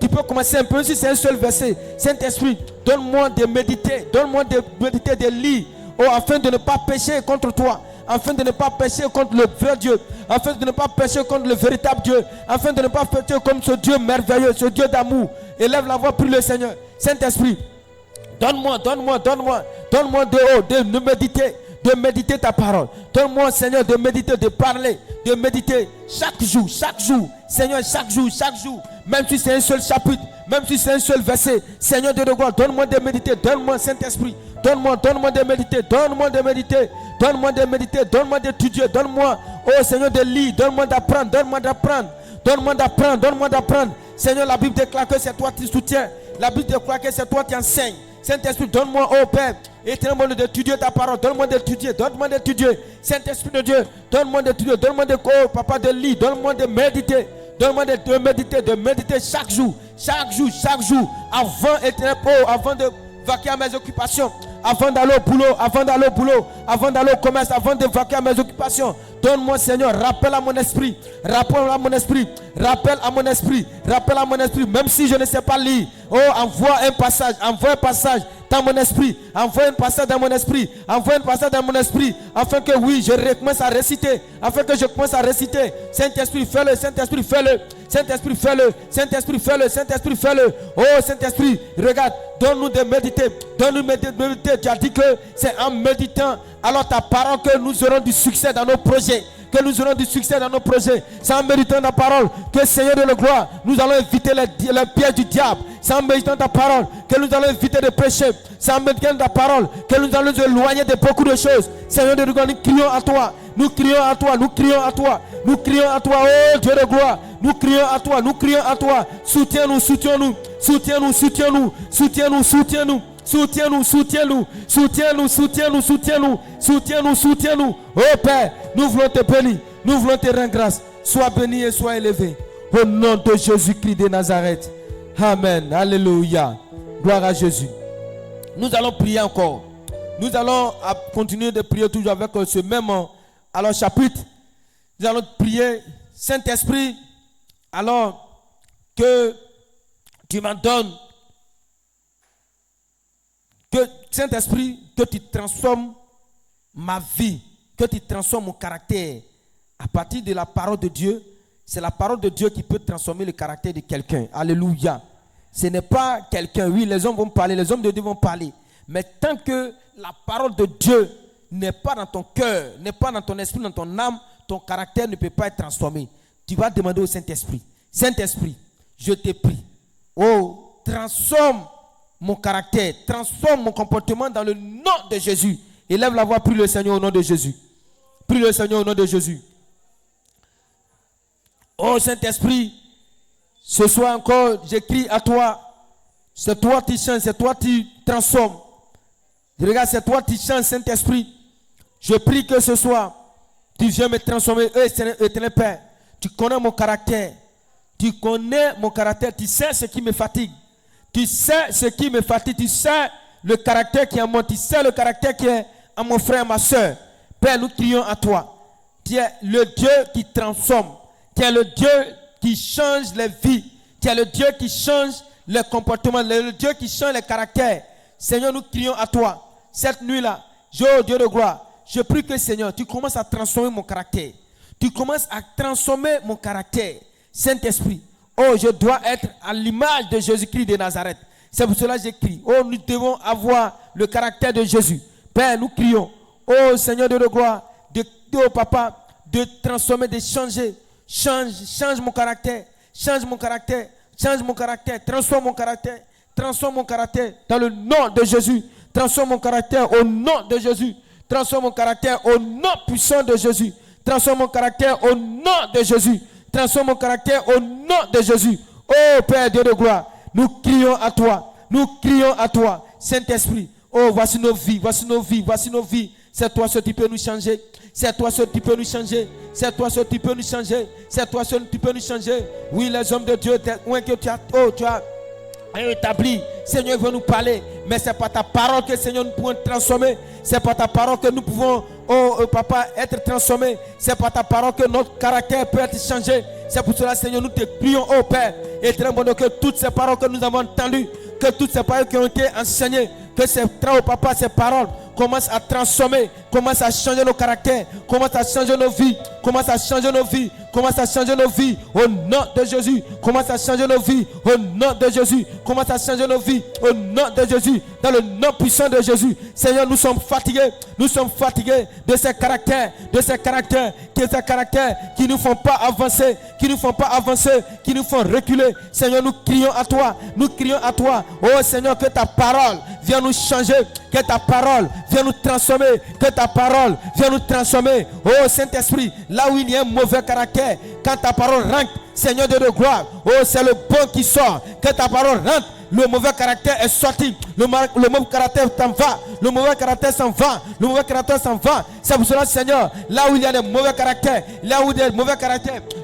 Tu peux commencer un peu si c'est un seul verset. Saint-Esprit, donne-moi de méditer. Donne-moi de méditer, de lire. Oh, afin de ne pas pécher contre toi. Afin de ne pas pécher contre le vrai Dieu. Afin de ne pas pécher contre le véritable Dieu. Afin de ne pas pécher comme ce Dieu merveilleux, ce Dieu d'amour. Élève la voix, prie le Seigneur. Saint-Esprit, donne-moi de méditer ta parole. Donne-moi, Seigneur, de méditer, de parler, de méditer chaque jour. Seigneur, chaque jour. Même si c'est un seul chapitre, même si c'est un seul verset. Seigneur Dieu de gloire, donne-moi de méditer. Donne-moi, Saint-Esprit. Donne-moi de méditer. Donne-moi d'étudier. Donne-moi, oh Seigneur, de lire. Donne-moi d'apprendre. Seigneur, la Bible déclare que c'est toi qui soutiens. La Bible déclare que c'est toi qui enseignes. Saint-Esprit, donne-moi, oh Père, éternellement d'étudier ta parole. Donne-moi d'étudier. Saint-Esprit de Dieu, donne-moi d'étudier. Donne-moi de, oh Papa, de lire. Donne-moi de méditer. Donne-moi de méditer chaque jour. Avant de vaquer à mes occupations. Avant d'aller au boulot. Avant d'aller au commerce. Avant de vaquer à mes occupations. Donne-moi, Seigneur, rappelle à mon esprit. Même si je ne sais pas lire. Oh, envoie un passage dans mon esprit. Envoie un passage dans mon esprit. Afin que oui, je recommence à réciter. Saint-Esprit, fais-le. Saint-Esprit, fais-le. Oh, Saint-Esprit, regarde. Donne-nous de méditer. Tu as dit que c'est en méditant alors ta parole que nous aurons du succès dans nos projets. C'est en méditant ta parole que, Seigneur de la gloire, nous allons éviter les pièges du diable. C'est en méditant ta parole que nous allons éviter de pécher. C'est en méditant ta parole que nous allons nous éloigner de beaucoup de choses. Seigneur de la gloire, nous crions à toi. Nous crions à toi, oh Dieu de gloire. Nous crions à toi. Soutiens-nous. Oh Père, nous voulons te bénir. Nous voulons te rendre grâce. Sois béni et sois élevé. Au nom de Jésus-Christ de Nazareth. Amen. Alléluia. Gloire à Jésus. Nous allons prier encore. Nous allons continuer de prier toujours avec ce même chapitre. Nous allons prier, Saint-Esprit, alors que tu m'en donnes. Que Saint-Esprit, que tu transformes ma vie, que tu transformes mon caractère. À partir de la parole de Dieu, c'est la parole de Dieu qui peut transformer le caractère de quelqu'un. Alléluia. Ce n'est pas quelqu'un, oui, les hommes vont parler, les hommes de Dieu vont parler. Mais tant que la parole de Dieu n'est pas dans ton cœur, n'est pas dans ton esprit, dans ton âme, ton caractère ne peut pas être transformé. Tu vas demander au Saint-Esprit. Saint-Esprit, je te prie. Oh, transforme mon caractère, transforme mon comportement dans le nom de Jésus. Élève la voix, prie le Seigneur au nom de Jésus. Prie le Seigneur au nom de Jésus. Oh Saint-Esprit, ce soir encore, j'écris à toi. C'est toi qui changes, c'est toi qui transformes. Regarde, c'est toi qui changes, Saint-Esprit. Je prie que ce soir, tu viens me transformer. Éternel Père, tu connais mon caractère. Tu sais ce qui me fatigue. Tu sais le caractère qui est en moi. Tu sais le caractère qui est en mon frère, ma soeur. Père, nous crions à toi. Tu es le Dieu qui transforme. Tu es le Dieu qui change les vies. Tu es le Dieu qui change les comportements. Le Dieu qui change les caractères. Seigneur, nous crions à toi. Cette nuit-là, oh Dieu de gloire, je prie que Seigneur, tu commences à transformer mon caractère. Tu commences à transformer mon caractère. Saint-Esprit, oh, je dois être à l'image de Jésus-Christ de Nazareth. C'est pour cela que j'écris. Oh, nous devons avoir le caractère de Jésus. Père, nous crions. Oh, Seigneur de gloire, oh, Papa, de transformer, de changer. Change mon caractère. Change mon caractère. Change mon caractère. Transforme mon caractère. Transforme mon caractère dans le nom de Jésus. Transforme mon caractère au nom de Jésus. Transforme mon caractère au nom puissant de Jésus. Transforme mon caractère au nom de Jésus. Transforme mon caractère au nom de Jésus. Oh Père Dieu de gloire, nous crions à toi. Nous crions à toi, Saint-Esprit. Oh, voici nos vies, voici nos vies, voici nos vies. C'est toi seul qui peux nous changer. C'est toi seul qui peux nous changer. C'est toi seul qui peux nous changer. C'est toi seul qui peux nous changer. Oui, les hommes de Dieu, que tu as établi, Seigneur veut nous parler, mais c'est par ta parole que Seigneur nous pouvons transformer. C'est par ta parole que nous pouvons, Papa, être transformés. C'est par ta parole que notre caractère peut être changé. C'est pour cela, Seigneur, nous te prions, oh Père, et très bon que toutes ces paroles que nous avons entendues, que toutes ces paroles qui ont été enseignées, que ces Papa, ces paroles commencent à transformer, commencent à changer nos caractères, commencent à changer nos vies, commencent à changer nos vies, commencent à changer nos vies, au nom de Jésus, commence à changer nos vies, au nom de Jésus, commence à changer nos vies, au nom de Jésus, dans le nom puissant de Jésus. Seigneur, nous sommes fatigués de ces caractères, qui ne nous font pas avancer, qui nous font reculer. Seigneur, nous crions à toi, oh Seigneur, que ta parole vienne nous changer, que ta parole vienne nous transformer, que ta parole vienne nous transformer. Oh Saint-Esprit, là où il y a un mauvais caractère, quand ta parole rentre, Seigneur de gloire, oh c'est le bon qui sort, que ta parole rentre, le mauvais caractère est sorti, le mauvais caractère s'en va, le mauvais caractère s'en va, le mauvais caractère s'en va. C'est pour cela, Seigneur, là où il y a des mauvais caractères,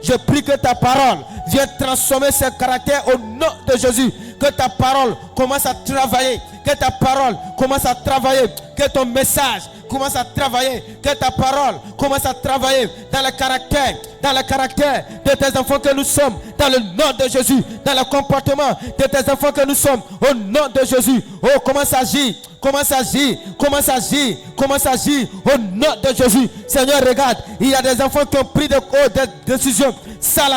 je prie que ta parole vienne transformer ces caractères au nom de Jésus. Que ta parole commence à travailler, que ta parole commence à travailler, que ton message commence à travailler, que ta parole commence à travailler dans le caractère de tes enfants que nous sommes, dans le nom de Jésus, dans le comportement de tes enfants que nous sommes, au nom de Jésus. Oh, commence à agir, au nom de Jésus. Seigneur, regarde, il y a des enfants qui ont pris des décisions. Ça,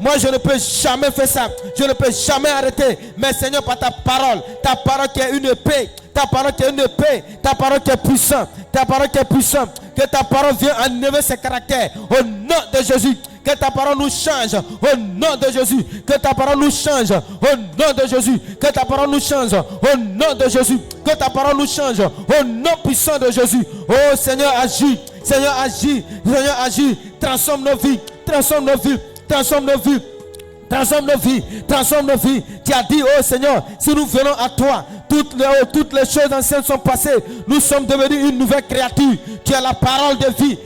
moi je ne peux jamais faire ça, je ne peux jamais arrêter. Mais Seigneur, par ta parole qui est une épée, ta parole qui est puissante, que ta parole vienne enlever ces caractères au nom de Jésus. Que ta parole nous change au nom de Jésus. Que ta parole nous change au nom de Jésus. Que ta parole nous change au nom de Jésus. Que ta parole nous change au nom puissant de Jésus. Oh Seigneur, agis. Seigneur, agis. Transforme nos vies. Transforme nos vies. Tu as dit, oh Seigneur, si nous venons à toi, toutes les choses anciennes sont passées. Nous sommes devenus une nouvelle créature. Tu as la parole de vie.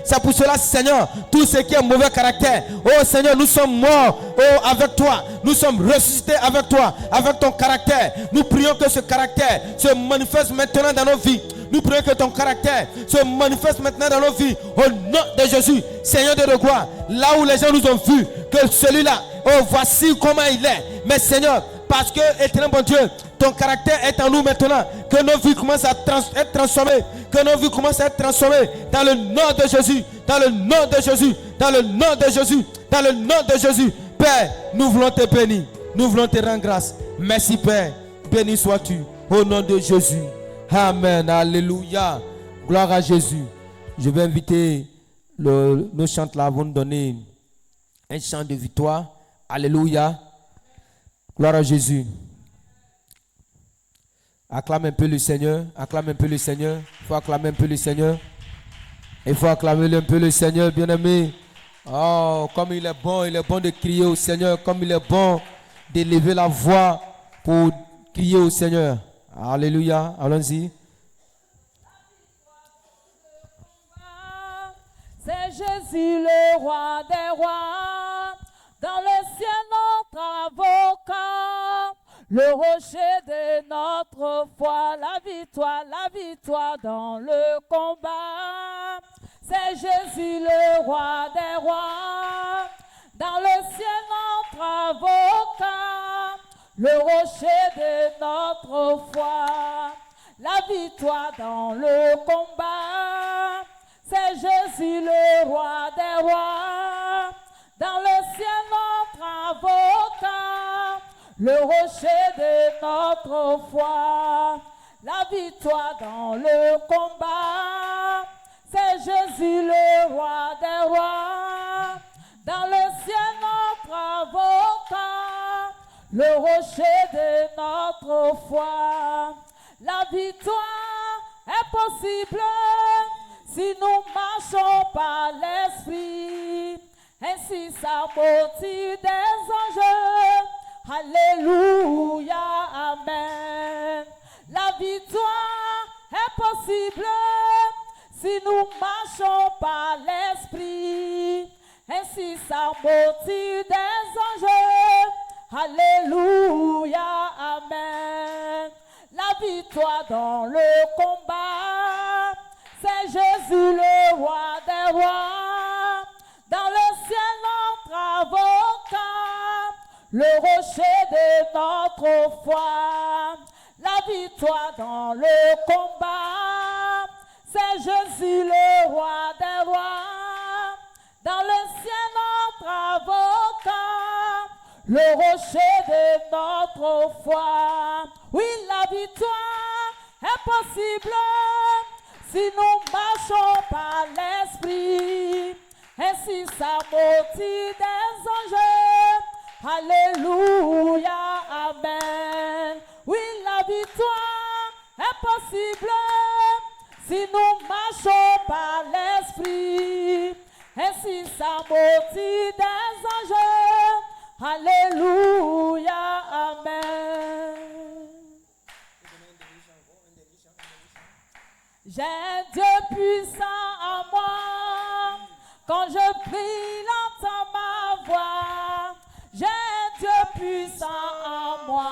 C'est pour cela, Seigneur, tout ce qui est mauvais caractère, oh Seigneur, nous sommes morts avec toi. Nous sommes ressuscités avec toi, avec ton caractère. Nous prions que ce caractère se manifeste maintenant dans nos vies. Nous prions que ton caractère se manifeste maintenant dans nos vies. Au nom de Jésus, Seigneur de gloire, là où les gens nous ont vus, que celui-là, oh voici comment il est. Mais Seigneur, parce que, éternel bon Dieu, ton caractère est en nous maintenant. Que nos vies commencent à être transformées. Que nos vies commencent à être transformées. Dans le nom de Jésus. Dans le nom de Jésus. Dans le nom de Jésus. Dans le nom de Jésus. Père, nous voulons te bénir. Nous voulons te rendre grâce. Merci Père. Béni sois-tu. Au nom de Jésus. Amen. Alléluia. Gloire à Jésus. Je vais inviter nos chants là vont nous donner un chant de victoire. Alléluia. Gloire à Jésus. Acclame un peu le Seigneur. Il faut acclamer un peu le Seigneur. Il faut acclamer un peu le Seigneur, bien-aimé. Oh, comme il est bon de crier au Seigneur. Comme il est bon d'élever la voix pour crier au Seigneur. Alléluia. Allons-y. C'est Jésus le roi des rois. Dans le ciel notre avocat, le rocher de notre foi, la victoire dans le combat. C'est Jésus le roi des rois, dans le ciel notre avocat, le rocher de notre foi, la victoire dans le combat. C'est Jésus le roi des rois, dans le ciel notre avocat, le rocher de notre foi, la victoire dans le combat. C'est Jésus le roi des rois, dans le ciel notre avocat, le rocher de notre foi. La victoire est possible si nous marchons par l'esprit. Ainsi ça motive des anges. Alléluia, amen. La victoire est possible si nous marchons par l'esprit. Ainsi ça motive des anges. Alléluia, amen. La victoire dans le combat, c'est Jésus le roi des rois, dans le ciel notre avocat, le rocher de notre foi. La victoire dans le combat, c'est Jésus le roi des rois, dans le ciel notre avocat, le rocher de notre foi. Oui, la victoire est possible si nous marchons par l'esprit. Ainsi ça motive des anges. Alléluia, amen. Oui, la victoire est possible si nous marchons par l'esprit. Ainsi ça motive des anges. Alléluia, amen. J'ai un Dieu puissant en moi. Quand je prie, il entend ma voix. J'ai un Dieu puissant en moi.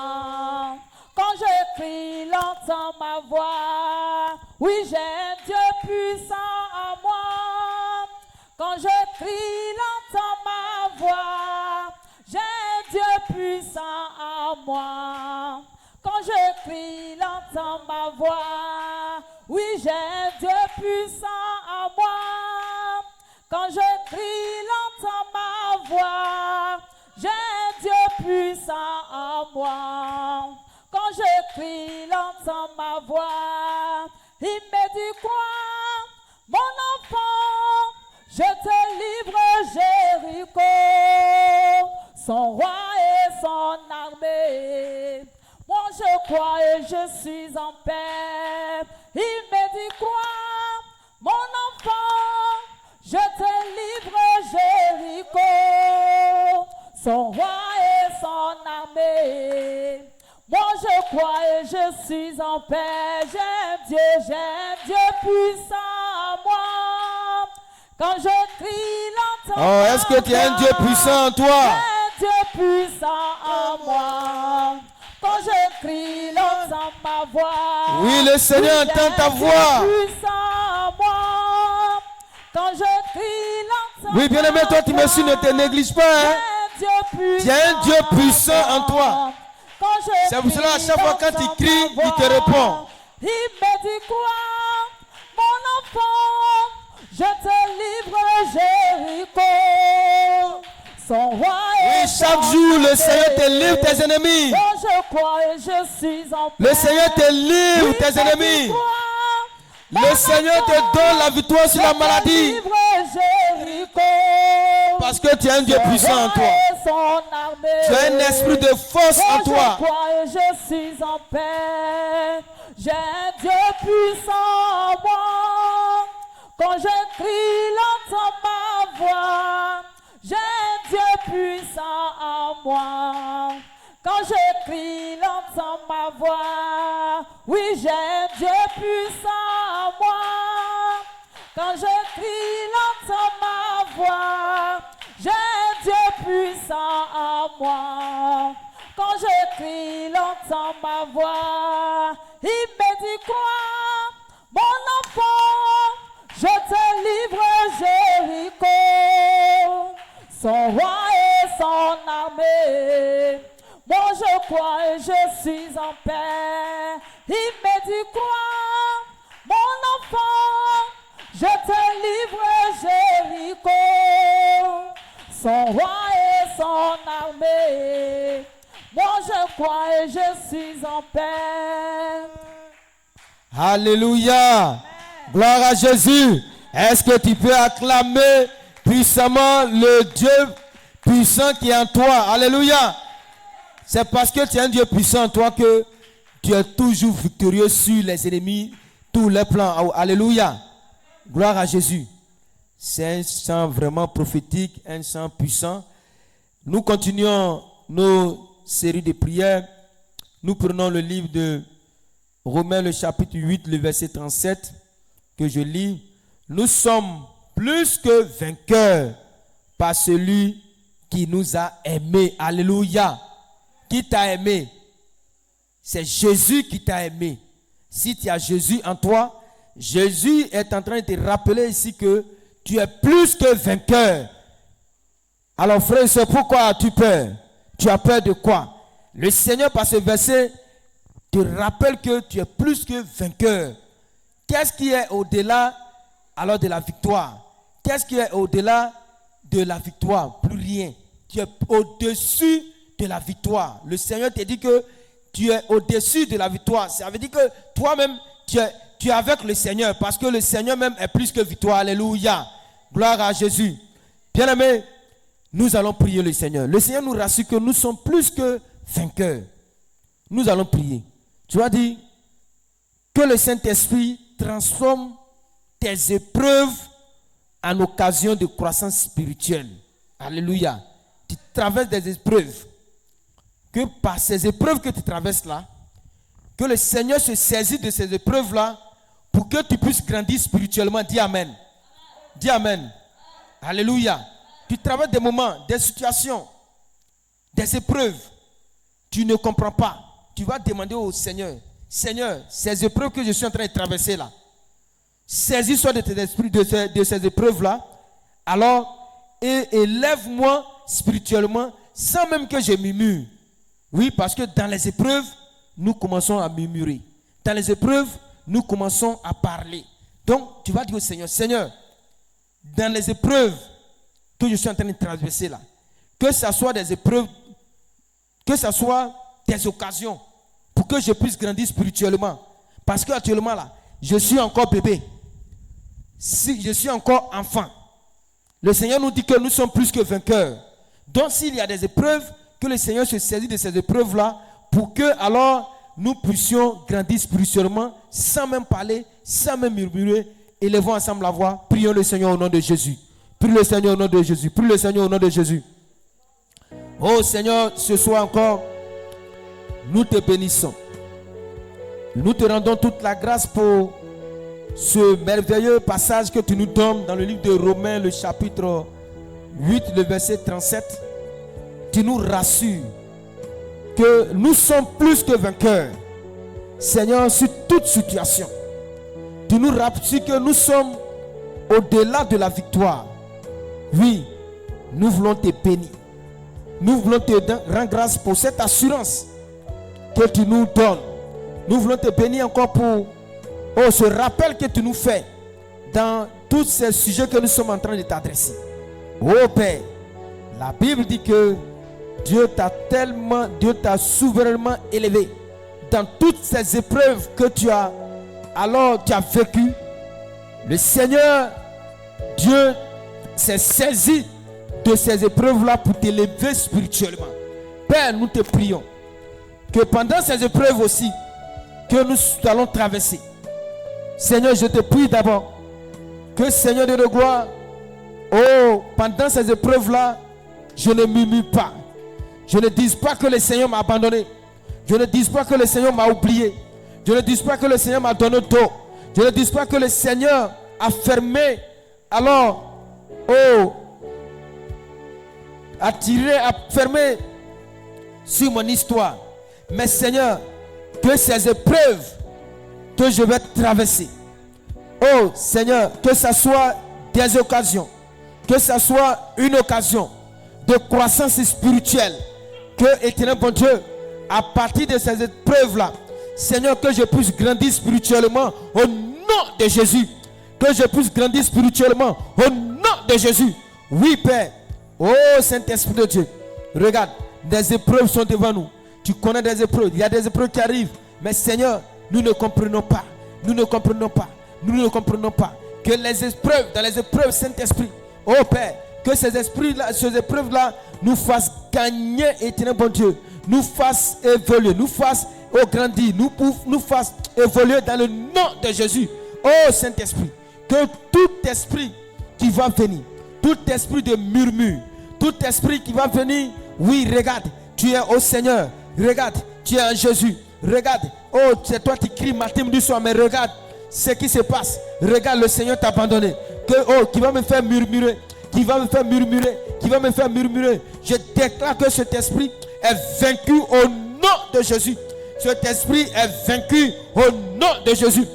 Quand je crie, il entend ma voix. Oui, j'ai un Dieu puissant en moi. Quand je crie, il entend ma voix. J'ai un Dieu puissant en moi. Quand je crie, il entend ma voix. Oui, j'ai un Dieu puissant en moi. Quand je crie, il entend ma voix. J'ai un Dieu puissant en moi. Quand je crie, il entend ma voix. Il me dit quoi? Mon enfant, je te livre Jéricho, son roi et son armée. Moi je crois et je suis en paix. Il me dit quoi? Mon enfant, je te livre Jéricho, son roi et son armée. Moi je crois et je suis en paix. J'ai un Dieu puissant en moi. Quand je crie, l'entend. Oh, est-ce que tu as un Dieu puissant en toi? J'ai un Dieu puissant en moi. Quand je crie, l'entend ma voix. Oui, le Seigneur entend ta voix. Quand je crie, l'entend. Oui, bien-aimé, toi, tu me suis, ne te néglige pas. Hein? Tu as un Dieu puissant en toi. C'est pour cela, à chaque fois quand tu cries, il te répond. Il me dit quoi? Mon enfant, je te livre Jéricho. Son roi. Oui, chaque jour, le Seigneur te livre tes ennemis. Je crois et je suis en paix. Le Seigneur te livre tes ennemis. Le Seigneur te donne la victoire sur la maladie. Parce que tu as un Dieu puissant en toi. Tu as un esprit de force en toi. Je crois et je suis en paix. J'ai un Dieu puissant en moi. Quand je crie, il entend ma voix. J'ai un Dieu puissant en moi. Quand je crie, il entend ma voix. Oui, j'ai un Dieu puissant en moi. Quand je crie, il entend ma voix. J'ai un Dieu puissant en moi. Quand je crie, il entend ma voix. Il me dit quoi? Mon enfant, je te livre Jéricho, son roi et son armée. Moi je crois suis en paix. Il me dit quoi, mon enfant? Je te livre Jéricho, son roi et son armée. Moi je crois et je suis en paix. Alléluia. Gloire à Jésus. Est-ce que tu peux acclamer puissamment le Dieu puissant qui est en toi? Alléluia. C'est parce que tu es un Dieu puissant en toi que tu es toujours victorieux sur les ennemis, tous les plans. Alléluia. Gloire à Jésus. C'est un chant vraiment prophétique, un chant puissant. Nous continuons nos séries de prières. Nous prenons le livre de Romains, le chapitre 8, le verset 37, que je lis. Nous sommes plus que vainqueurs par celui qui nous a aimés. Alléluia. Qui t'a aimé? C'est Jésus qui t'a aimé. Si tu as Jésus en toi, Jésus est en train de te rappeler ici que tu es plus que vainqueur. Alors frère, c'est pourquoi as-tu peur? Tu as peur de quoi? Le Seigneur, par ce verset, te rappelle que tu es plus que vainqueur. Qu'est-ce qui est au-delà alors de la victoire? Qu'est-ce qui est au-delà de la victoire? Plus rien. Tu es au-dessus de la victoire. Le Seigneur te dit que tu es au-dessus de la victoire. Ça veut dire que toi-même, tu es avec le Seigneur, parce que le Seigneur même est plus que victoire. Alléluia. Gloire à Jésus. Bien-aimés, nous allons prier le Seigneur. Le Seigneur nous rassure que nous sommes plus que vainqueurs. Nous allons prier. Tu vas dire que le Saint-Esprit transforme tes épreuves en occasion de croissance spirituelle. Alléluia. Tu traverses des épreuves. Que par ces épreuves que tu traverses là, que le Seigneur se saisit de ces épreuves là pour que tu puisses grandir spirituellement. Dis Amen. Dis Amen. Alléluia. Tu traverses des moments, des situations, des épreuves. Tu ne comprends pas. Tu vas demander au Seigneur, Seigneur, ces épreuves que je suis en train de traverser là, saisis-toi de tes esprits, de ces épreuves là, alors, et élève-moi spirituellement sans même que je murmure. Oui, parce que dans les épreuves, nous commençons à murmurer. Dans les épreuves, nous commençons à parler. Donc, tu vas dire au Seigneur, Seigneur, dans les épreuves que je suis en train de traverser là, que ce soit des épreuves, que ce soit des occasions pour que je puisse grandir spirituellement. Parce qu'actuellement là, je suis encore bébé. Si je suis encore enfant. Le Seigneur nous dit que nous sommes plus que vainqueurs. Donc s'il y a des épreuves, que le Seigneur se saisit de ces épreuves là pour que alors nous puissions grandir spirituellement sans même parler, sans même murmurer. Élevons ensemble la voix. Prions le Seigneur au nom de Jésus. Prie le Seigneur au nom de Jésus. Prie le Seigneur au nom de Jésus. Oh Seigneur, ce soir encore, nous te bénissons. Nous te rendons toute la grâce pour ce merveilleux passage que tu nous donnes dans le livre de Romains, le chapitre 8, le verset 37. Tu nous rassures que nous sommes plus que vainqueurs. Seigneur, sur toute situation. Tu nous rassures que nous sommes au-delà de la victoire. Oui, nous voulons te bénir. Nous voulons te rendre grâce pour cette assurance que tu nous donnes. Nous voulons te bénir encore pour ce rappel que tu nous fais dans tous ces sujets que nous sommes en train de t'adresser. Oh Père, la Bible dit que Dieu t'a souverainement élevé dans toutes ces épreuves que tu as vécues. Le Seigneur, Dieu s'est saisi de ces épreuves-là pour t'élever spirituellement. Père, nous te prions que pendant ces épreuves aussi que nous allons traverser, Seigneur, je te prie d'abord que Seigneur de gloire, pendant ces épreuves-là, je ne murmure pas. Je ne dis pas que le Seigneur m'a abandonné. Je ne dis pas que le Seigneur m'a oublié. Je ne dis pas que le Seigneur m'a donné dos. Je ne dis pas que le Seigneur a fermé, a fermé sur mon histoire. Mais Seigneur, que ces épreuves que je vais traverser, oh Seigneur, que ce soit des occasions, que ce soit une occasion de croissance spirituelle, que éternel bon Dieu, à partir de ces épreuves-là, Seigneur, que je puisse grandir spirituellement au nom de Jésus. Que je puisse grandir spirituellement au nom de Jésus. Oui, Père. Oh, Saint-Esprit de Dieu. Regarde, des épreuves sont devant nous. Tu connais des épreuves. Il y a des épreuves qui arrivent. Mais Seigneur, nous ne comprenons pas. Nous ne comprenons pas. Nous ne comprenons pas. Que les épreuves, dans les épreuves, Saint-Esprit, oh Père, que ces épreuves-là nous fassent gagner, éternel bon Dieu. Nous fassent évoluer, nous fassent grandir, nous fassent évoluer dans le nom de Jésus. Oh Saint-Esprit, que tout esprit qui va venir, tout esprit de murmure, tout esprit qui va venir, oui, regarde, tu es au Seigneur, regarde, tu es en Jésus, regarde, oh, c'est toi qui cries matin du soir, mais regarde ce qui se passe, regarde, le Seigneur t'a abandonné, qui va me faire murmurer, qui va me faire murmurer, je déclare que cet esprit est vaincu au nom de Jésus. Cet esprit est vaincu au nom de Jésus.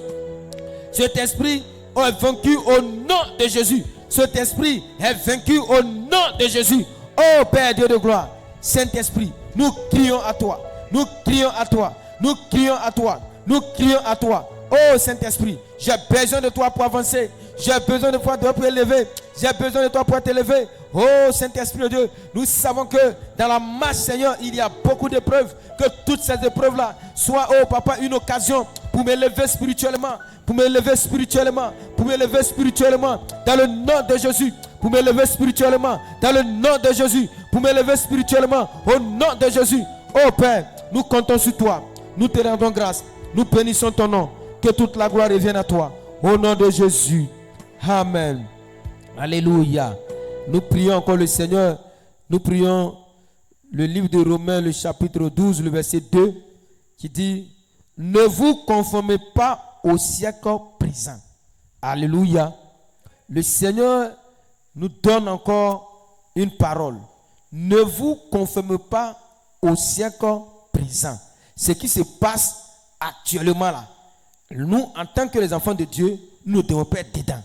Cet esprit est vaincu au nom de Jésus. Cet esprit est vaincu au nom de Jésus. Oh Père Dieu de gloire, Saint-Esprit, nous crions à toi. Nous crions à toi. Nous crions à toi. Nous crions à toi. Oh Saint-Esprit, j'ai besoin de toi pour avancer. J'ai besoin de toi pour élever. J'ai besoin de toi pour t'élever. Oh Saint-Esprit de Dieu, nous savons que dans la marche, Seigneur, il y a beaucoup d'épreuves. Que toutes ces épreuves-là soient, oh Papa, une occasion pour m'élever spirituellement. Pour m'élever spirituellement. Pour m'élever spirituellement. Dans le nom de Jésus. Pour m'élever spirituellement. Dans le nom de Jésus. Pour m'élever spirituellement. Au nom de Jésus. Oh Père, nous comptons sur toi. Nous te rendons grâce. Nous bénissons ton nom. Que toute la gloire revienne à toi. Au nom de Jésus. Amen. Alléluia. Nous prions encore le Seigneur. Nous prions le livre de Romains, le chapitre 12, le verset 2, qui dit: ne vous conformez pas au siècle présent. Alléluia. Le Seigneur nous donne encore une parole. Ne vous conformez pas au siècle présent. Ce qui se passe actuellement là. Nous, en tant que les enfants de Dieu, nous ne devons pas être dedans.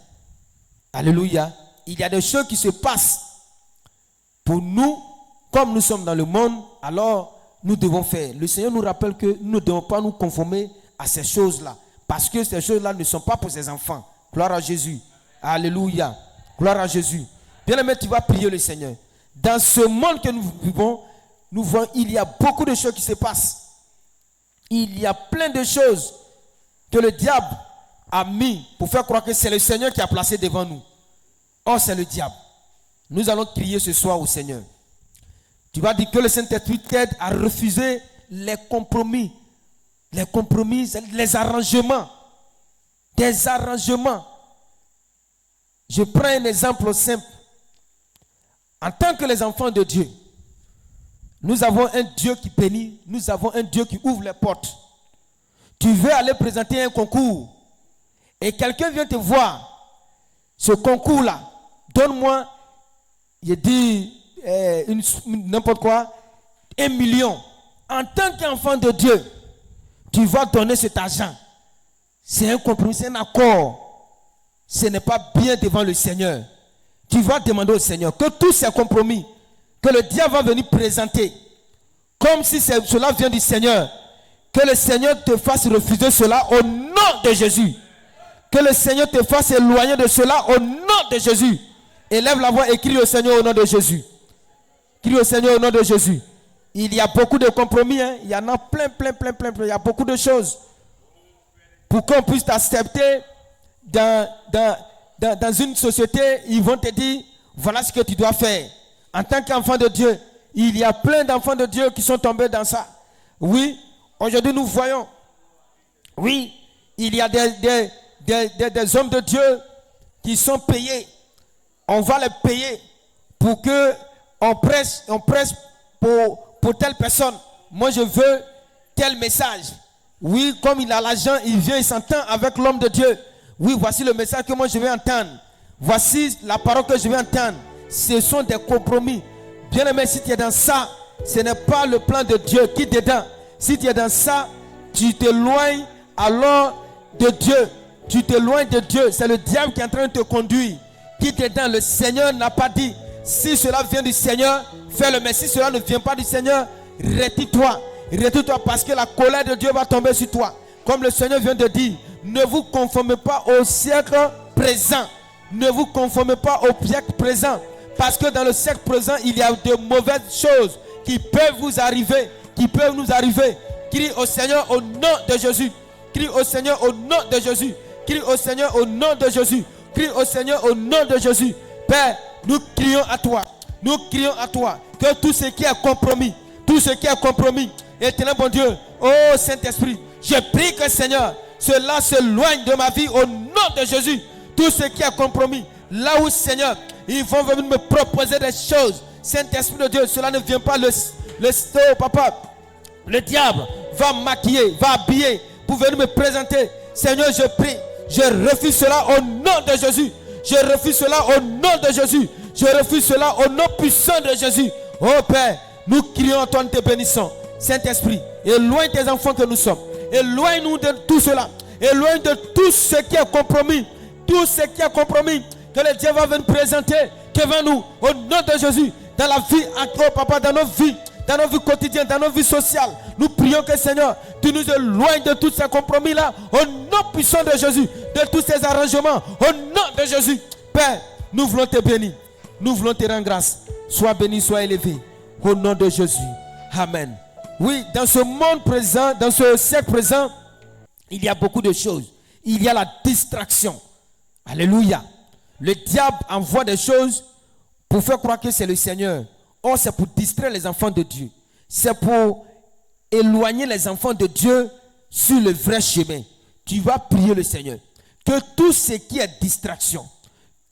Alléluia. Il y a des choses qui se passent pour nous, comme nous sommes dans le monde, alors nous devons faire. Le Seigneur nous rappelle que nous ne devons pas nous conformer à ces choses-là, parce que ces choses-là ne sont pas pour ses enfants. Gloire à Jésus. Alléluia. Gloire à Jésus. Bien-aimé, tu vas prier le Seigneur. Dans ce monde que nous vivons, nous voyons, il y a beaucoup de choses qui se passent. Il y a plein de choses que le diable a mis pour faire croire que c'est le Seigneur qui a placé devant nous. Or, c'est le diable. Nous allons crier ce soir au Seigneur. Tu vas dire que le Saint-Esprit t'aide à refuser les compromis. Les compromis, les arrangements. Des arrangements. Je prends un exemple simple. En tant que les enfants de Dieu, nous avons un Dieu qui bénit. Nous avons un Dieu qui ouvre les portes. Tu veux aller présenter un concours et quelqu'un vient te voir. Ce concours-là, donne-moi, je dis n'importe quoi, 1 million. En tant qu'enfant de Dieu, tu vas donner cet argent. C'est un compromis, c'est un accord. Ce n'est pas bien devant le Seigneur. Tu vas demander au Seigneur que tous ces compromis que le diable va venir présenter, comme si cela vient du Seigneur, que le Seigneur te fasse refuser cela au nom de Jésus. Que le Seigneur te fasse éloigner de cela au nom de Jésus. Élève la voix et crie au Seigneur au nom de Jésus. Crie au Seigneur au nom de Jésus. Il y a beaucoup de compromis. Hein? Il y en a plein. Il y a beaucoup de choses. Pour qu'on puisse t'accepter dans une société, ils vont te dire, voilà ce que tu dois faire. En tant qu'enfant de Dieu, il y a plein d'enfants de Dieu qui sont tombés dans ça. Oui, aujourd'hui nous voyons. Oui, il y a des hommes de Dieu qui sont payés. On va les payer pour que on presse pour telle personne. Moi je veux tel message. Oui, comme il a l'argent, il vient, il s'entend avec l'homme de Dieu. Oui, voici le message que moi je vais entendre. Voici la parole que je vais entendre. Ce sont des compromis. Bien aimé, si tu es dans ça, ce n'est pas le plan de Dieu qui est dedans. Si tu es dans ça, tu t'éloignes alors de Dieu. Tu t'éloignes de Dieu. C'est le diable qui est en train de te conduire. Qui est dedans. Le Seigneur n'a pas dit, si cela vient du Seigneur, fais-le. Mais si cela ne vient pas du Seigneur, retire-toi. Retire-toi parce que la colère de Dieu va tomber sur toi. Comme le Seigneur vient de dire, ne vous conformez pas au siècle présent. Ne vous conformez pas au siècle présent. Parce que dans le siècle présent, il y a de mauvaises choses qui peuvent vous arriver, qui peuvent nous arriver. Crie au Seigneur au nom de Jésus. Crie au Seigneur au nom de Jésus. Crie au Seigneur au nom de Jésus. Crie au Seigneur au nom de Jésus. Père, nous crions à toi. Nous crions à toi que tout ce qui est compromis, tout ce qui est compromis, éternel bon Dieu, oh Saint-Esprit, je prie que Seigneur, cela s'éloigne de ma vie au nom de Jésus. Tout ce qui est compromis, là où Seigneur, ils vont venir me proposer des choses. Saint-Esprit de Dieu, cela ne vient pas oh, papa. Le diable va maquiller, va habiller pour venir me présenter. Seigneur, je prie, je refuse cela au nom de Jésus. Je refuse cela au nom de Jésus. Je refuse cela au nom puissant de Jésus. Oh Père, nous crions à toi, nous te bénissons. Saint-Esprit, éloigne tes enfants que nous sommes. Éloigne-nous de tout cela. Éloigne de tout ce qui est compromis. Tout ce qui est compromis. Que le Dieu va venir présenter devant nous. Au nom de Jésus. Dans la vie, oh papa, dans nos vies quotidiennes, dans nos vies sociales. Nous prions que Seigneur, tu nous éloignes de tous ces compromis-là. Au nom puissant de Jésus. De tous ces arrangements. Au nom de Jésus. Père, nous voulons te bénir. Nous voulons te rendre grâce. Sois béni, sois élevé. Au nom de Jésus. Amen. Oui, dans ce monde présent, dans ce siècle présent, il y a beaucoup de choses. Il y a la distraction. Alléluia. Le diable envoie des choses pour faire croire que c'est le Seigneur. Or, c'est pour distraire les enfants de Dieu. C'est pour éloigner les enfants de Dieu sur le vrai chemin. Tu vas prier le Seigneur. Que tout ce qui est distraction,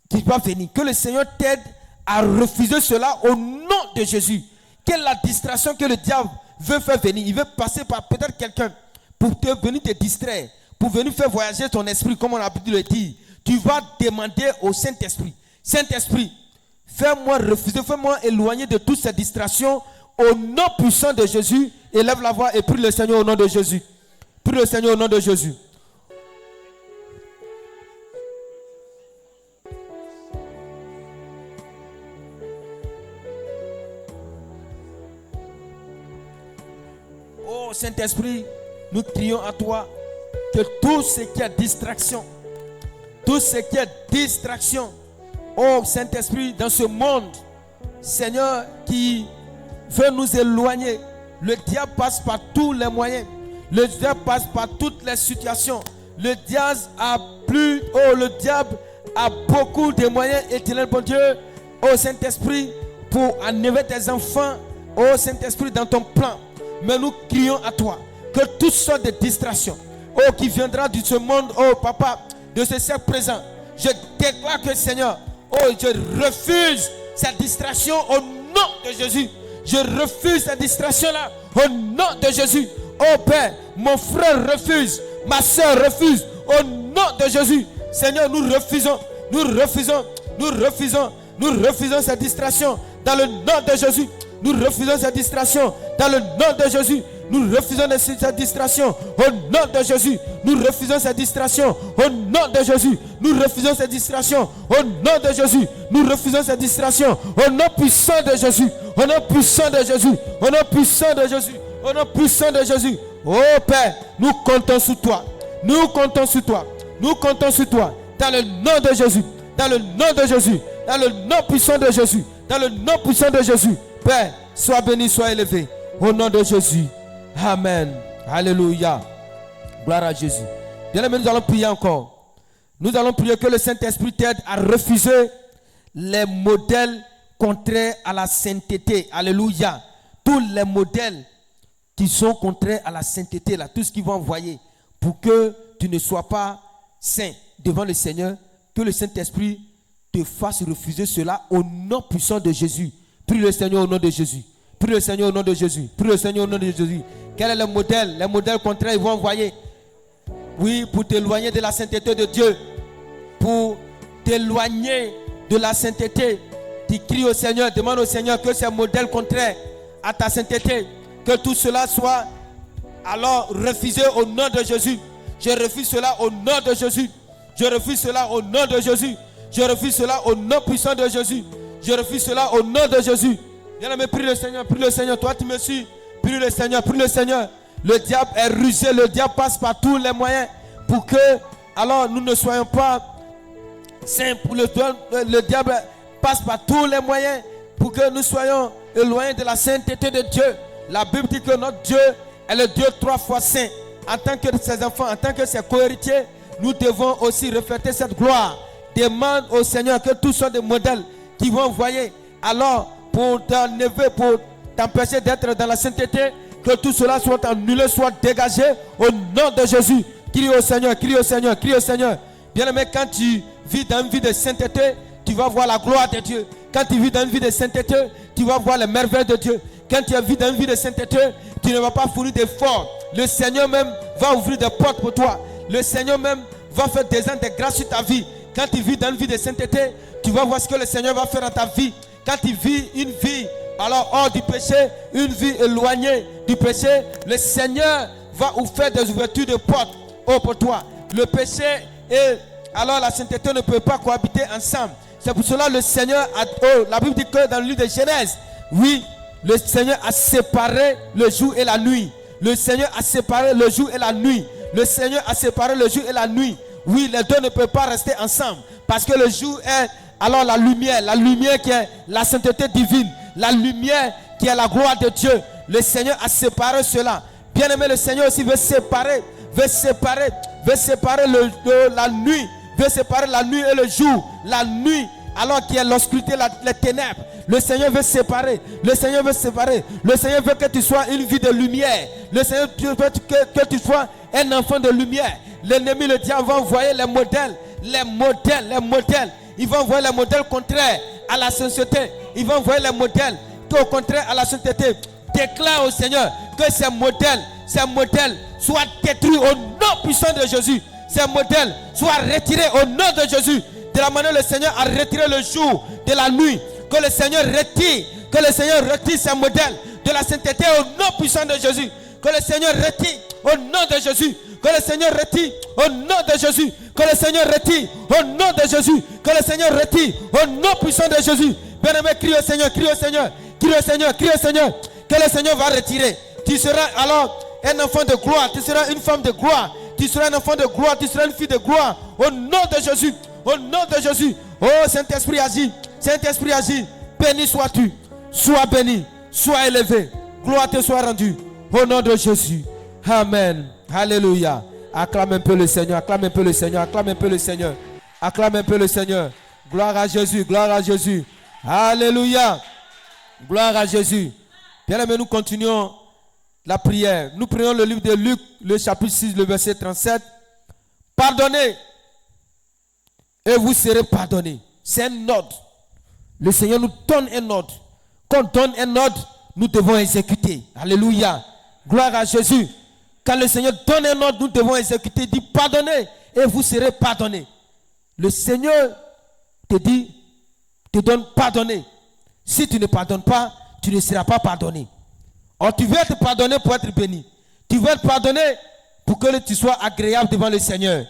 qui va venir, que le Seigneur t'aide à refuser cela au nom de Jésus. Quelle est la distraction que le diable veut faire venir? Il veut passer par peut-être quelqu'un pour venir te distraire, pour venir faire voyager ton esprit, comme on a pu le dire. Tu vas demander au Saint-Esprit, Saint-Esprit, fais-moi refuser, fais-moi éloigner de toutes ces distractions au nom puissant de Jésus. Élève la voix et prie le Seigneur au nom de Jésus. Prie le Seigneur au nom de Jésus. Oh Saint-Esprit, nous crions à toi que tout ce qui est distraction, tout ce qui est distraction, oh Saint-Esprit, dans ce monde, Seigneur, qui veut nous éloigner, le diable passe par tous les moyens, le diable passe par toutes les situations, le diable a beaucoup de moyens, éternel bon Dieu, oh Saint-Esprit, pour enlever tes enfants, oh Saint-Esprit, dans ton plan. Mais nous crions à toi que toutes sortes de distractions, oh, qui viendra de ce monde, oh papa, de ce siècle présent, je déclare que Seigneur, oh, je refuse cette distraction au nom de Jésus. Je refuse cette distraction-là au nom de Jésus. Oh Père, mon frère refuse, ma soeur refuse au nom de Jésus. Seigneur, nous refusons cette distraction dans le nom de Jésus. Nous refusons cette distraction dans le nom de Jésus. Nous refusons cette distraction au nom de Jésus. Nous refusons cette distraction au nom de Jésus. Nous refusons cette distraction au nom de Jésus. Nous refusons cette distraction au nom puissant de Jésus. Au nom puissant de Jésus. Au nom puissant de Jésus. Au nom puissant de Jésus. Oh Père, nous comptons sur toi. Nous comptons sur toi. Nous comptons sur toi. Dans le nom de Jésus. Dans le nom de Jésus. Dans le nom puissant de Jésus. Dans le nom puissant de Jésus. Père, sois béni, sois élevé. Au nom de Jésus. Amen. Alléluia. Gloire à Jésus. Bien-aimés, nous allons prier encore. Nous allons prier que le Saint-Esprit t'aide à refuser les modèles contraires à la sainteté. Alléluia. Tous les modèles qui sont contraires à la sainteté, là, tout ce qu'ils vont envoyer pour que tu ne sois pas saint devant le Seigneur, que le Saint-Esprit te fasse refuser cela au nom puissant de Jésus. Prie le Seigneur au nom de Jésus. Prie le Seigneur au nom de Jésus. Prie le Seigneur au nom de Jésus. Quel est le modèle? Les modèles contraires, ils vont envoyer. Oui, pour t'éloigner de la sainteté de Dieu. Pour t'éloigner de la sainteté. Tu cries au Seigneur, demande au Seigneur que ces modèles contraires à ta sainteté, que tout cela soit alors refusé au nom de Jésus. Je refuse cela au nom de Jésus. Je refuse cela au nom de Jésus. Je refuse cela au nom puissant de Jésus. Je refuse cela au nom de Jésus. Bien-aimé, prie le Seigneur, toi tu me suis. Prie le Seigneur, prie le Seigneur. Le diable est rusé, le diable passe par tous les moyens pour que, alors, nous ne soyons pas simples. Le diable passe par tous les moyens pour que nous soyons éloignés de la sainteté de Dieu. La Bible dit que notre Dieu est le Dieu 3 fois saint. En tant que ses enfants, en tant que ses co-héritiers, nous devons aussi refléter cette gloire. Demande au Seigneur que tous soient des modèles qui vont envoyer. Alors, pour t'enlever, pour t'empêcher d'être dans la sainteté, que tout cela soit annulé, soit dégagé au nom de Jésus. Crie au Seigneur, crie au Seigneur, crie au Seigneur. Bien-aimé, quand tu vis dans une vie de sainteté, tu vas voir la gloire de Dieu. Quand tu vis dans une vie de sainteté, tu vas voir les merveilles de Dieu. Quand tu vis dans une vie de sainteté, tu ne vas pas fournir d'efforts. Le Seigneur même va ouvrir des portes pour toi. Le Seigneur même va faire des ans de grâce sur ta vie. Quand tu vis dans une vie de sainteté, tu vas voir ce que le Seigneur va faire dans ta vie. Quand tu vis une vie alors hors du péché, une vie éloignée du péché, le Seigneur va faire des ouvertures de portes pour toi. Le péché et alors la sainteté ne peuvent pas cohabiter ensemble. C'est pour cela que le Seigneur la Bible dit que dans le livre de Genèse, oui, le Seigneur a séparé le jour et la nuit. Le Seigneur a séparé le jour et la nuit. Le Seigneur a séparé le jour et la nuit. Oui, les deux ne peuvent pas rester ensemble. Parce que le jour est alors la lumière qui est la sainteté divine, la lumière qui est la gloire de Dieu. Le Seigneur a séparé cela. Bien aimé, le Seigneur aussi veut séparer la nuit, veut séparer la nuit et le jour. La nuit, alors qu'il y a l'obscurité, les ténèbres. Le Seigneur veut séparer. Le Seigneur veut séparer. Le Seigneur veut que tu sois une vie de lumière. Le Seigneur veut que tu sois un enfant de lumière. L'ennemi, le diable, va envoyer les modèles. Il va envoyer les modèles contraires à la sainteté. Il va envoyer les modèles au contraire à la sainteté. Déclare au Seigneur que ces modèles soient détruits au nom puissant de Jésus. Ces modèles soient retirés au nom de Jésus. De la manière dont le Seigneur a retiré le jour de la nuit. Que le Seigneur retire ces modèles de la sainteté au nom puissant de Jésus. Que le Seigneur retire au nom de Jésus. Que le Seigneur retire au nom de Jésus. Que le Seigneur retire au nom de Jésus. Que le Seigneur retire au nom puissant de Jésus. Bien-aimé, crie au Seigneur, crie au Seigneur, crie au Seigneur, crie au Seigneur. Que le Seigneur va retirer. Tu seras alors un enfant de gloire. Tu seras une femme de gloire. Tu seras un enfant de gloire. Tu seras une fille de gloire. Au nom de Jésus. Au nom de Jésus. Oh Saint-Esprit agit. Saint-Esprit agit. Béni sois-tu. Sois béni. Sois élevé. Gloire te soit rendue. Au nom de Jésus. Amen. Alléluia. Acclame un peu le Seigneur. Acclame un peu le Seigneur. Acclame un peu le Seigneur. Acclame un peu le Seigneur. Gloire à Jésus. Gloire à Jésus. Alléluia. Gloire à Jésus. Bien aimé, nous continuons la prière. Nous prions le livre de Luc, le chapitre 6, le verset 37. Pardonnez et vous serez pardonnés. C'est un ordre. Le Seigneur nous donne un ordre. Quand on donne un ordre, nous devons exécuter. Alléluia. Gloire à Jésus. Quand le Seigneur donne un ordre, nous devons exécuter. Il dit pardonnez et vous serez pardonnés. Le Seigneur te dit, te donne pardonner. Si tu ne pardonnes pas, tu ne seras pas pardonné. Or, tu veux être pardonné pour être béni. Tu veux être pardonné pour que tu sois agréable devant le Seigneur.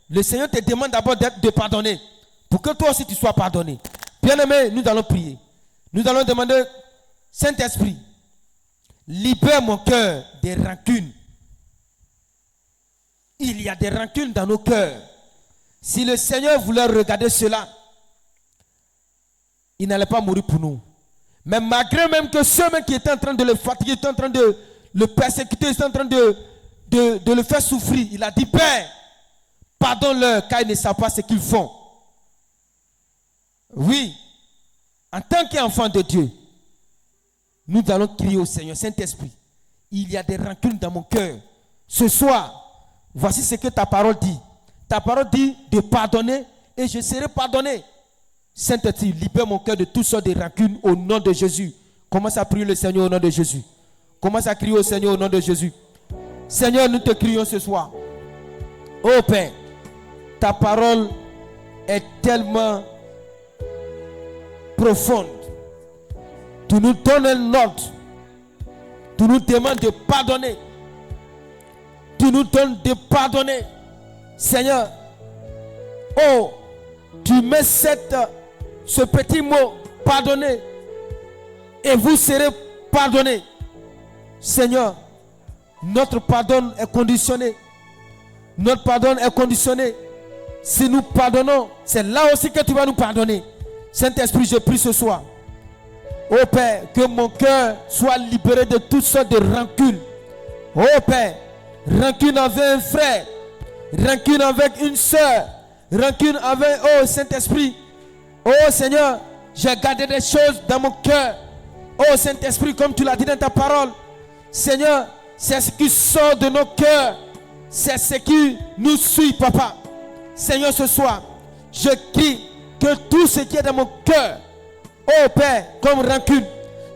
Le Seigneur te demande d'abord de pardonner. Pour que toi aussi tu sois pardonné. Bien-aimé, nous allons prier. Nous allons demander, Saint-Esprit, libère mon cœur des rancunes. Il y a des rancunes dans nos cœurs. Si le Seigneur voulait regarder cela, il n'allait pas mourir pour nous. Mais malgré même que ceux qui étaient en train de le fatiguer, étaient en train de le persécuter, étaient en train de le faire souffrir, il a dit, Père, pardonne-leur car ils ne savent pas ce qu'ils font. Oui, en tant qu'enfant de Dieu, nous allons crier au Seigneur, Saint-Esprit, il y a des rancunes dans mon cœur. Ce soir, voici ce que ta parole dit. Ta parole dit de pardonner et je serai pardonné. Saint-Esprit, libère mon cœur de toutes sortes de rancunes au nom de Jésus. Commence à prier le Seigneur au nom de Jésus. Commence à crier au Seigneur au nom de Jésus. Seigneur, nous te crions ce soir. Oh Père, ta parole est tellement profonde. Tu nous donnes un ordre. Tu nous demandes de pardonner. Tu nous donnes de pardonner. Seigneur, oh, tu mets ce petit mot, pardonner, et vous serez pardonnés. Seigneur, notre pardon est conditionné. Notre pardon est conditionné. Si nous pardonnons, c'est là aussi que tu vas nous pardonner. Saint-Esprit, je prie ce soir. Ô Père, que mon cœur soit libéré de toutes sortes de rancunes. Ô Père, rancune avec un frère, rancune avec une soeur, rancune avec, oh Saint-Esprit. Oh Seigneur, j'ai gardé des choses dans mon cœur. Oh Saint-Esprit, comme tu l'as dit dans ta parole. Seigneur, c'est ce qui sort de nos cœurs. C'est ce qui nous suit, Papa. Seigneur, ce soir, je crie que tout ce qui est dans mon cœur, oh Père, comme rancune,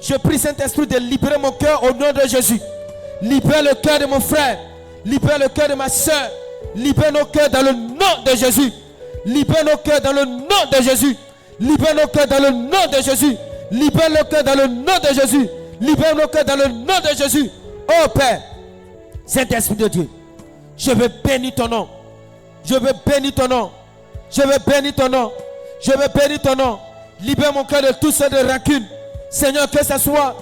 je prie Saint-Esprit de libérer mon cœur au nom de Jésus. Libère le cœur de mon frère, libère le cœur de ma soeur, libère nos cœurs dans le nom de Jésus. Libère nos cœurs dans le nom de Jésus. Libère nos cœurs dans le nom de Jésus. Libère nos cœurs dans le nom de Jésus. Libère nos cœurs dans le nom de Jésus. Oh Père, Saint-Esprit de Dieu, je veux bénir ton nom. Je veux bénir ton nom. Je veux bénir ton nom. Je veux bénir ton nom. Libère mon cœur de tout ce de rancune. Seigneur, que ce soit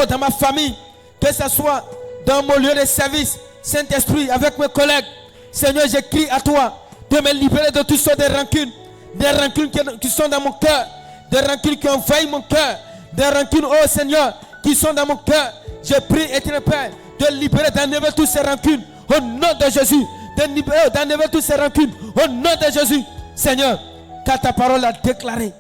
dans ma famille, que ce soit dans mon lieu de service, Saint-Esprit, avec mes collègues. Seigneur, je crie à toi de me libérer de toutes sortes de rancunes. Des rancunes qui sont dans mon cœur. Des rancunes qui envahissent mon cœur. Des rancunes, oh Seigneur, qui sont dans mon cœur. Je prie, éternel Père, de libérer, d'enlever toutes ces rancunes. Au nom de Jésus. D'enlever toutes ces rancunes. Au nom de Jésus. Seigneur, car ta parole a déclaré.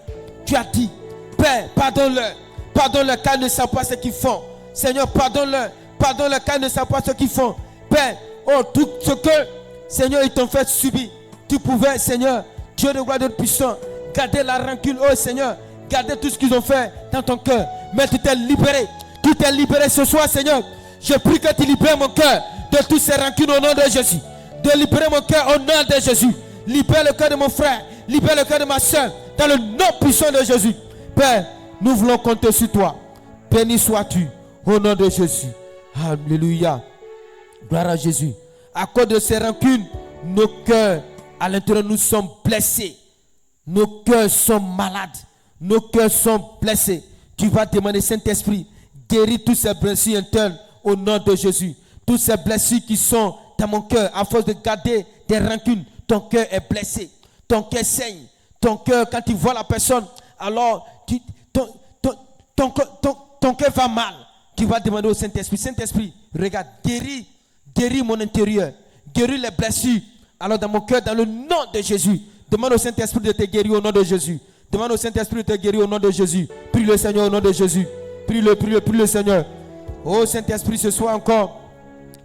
Tu as dit, Père, pardonne-leur. Pardonne-leur car ils ne savent pas ce qu'ils font. Seigneur, pardonne-leur. Pardonne-leur car ils ne savent pas ce qu'ils font. Père, oh, tout ce que, Seigneur, ils t'ont fait subir. Tu pouvais, Seigneur, Dieu de gloire de puissant, garder la rancune, oh Seigneur, garder tout ce qu'ils ont fait dans ton cœur. Mais tu t'es libéré. Tu t'es libéré ce soir, Seigneur. Je prie que tu libères mon cœur de toutes ces rancunes au nom de Jésus. De libérer mon cœur au nom de Jésus. Libère le cœur de mon frère. Libère le cœur de ma soeur. Dans le nom puissant de Jésus. Père, nous voulons compter sur toi. Béni sois-tu au nom de Jésus. Alléluia. Gloire à Jésus. À cause de ces rancunes, nos cœurs à l'intérieur, nous sommes blessés. Nos cœurs sont malades. Nos cœurs sont blessés. Tu vas demander, Saint-Esprit, guéris toutes ces blessures internes au nom de Jésus. Toutes ces blessures qui sont dans mon cœur, à force de garder des rancunes, ton cœur est blessé. Ton cœur saigne. Ton cœur, quand tu vois la personne, alors ton cœur va mal. Tu vas demander au Saint-Esprit, Saint-Esprit, regarde, guéris mon intérieur. Guéris les blessures. Alors dans mon cœur, dans le nom de Jésus, demande au Saint-Esprit de te guérir au nom de Jésus. Demande au Saint-Esprit de te guérir au nom de Jésus. Prie le Seigneur au nom de Jésus. Prie le Seigneur. Oh Saint-Esprit, ce soir encore,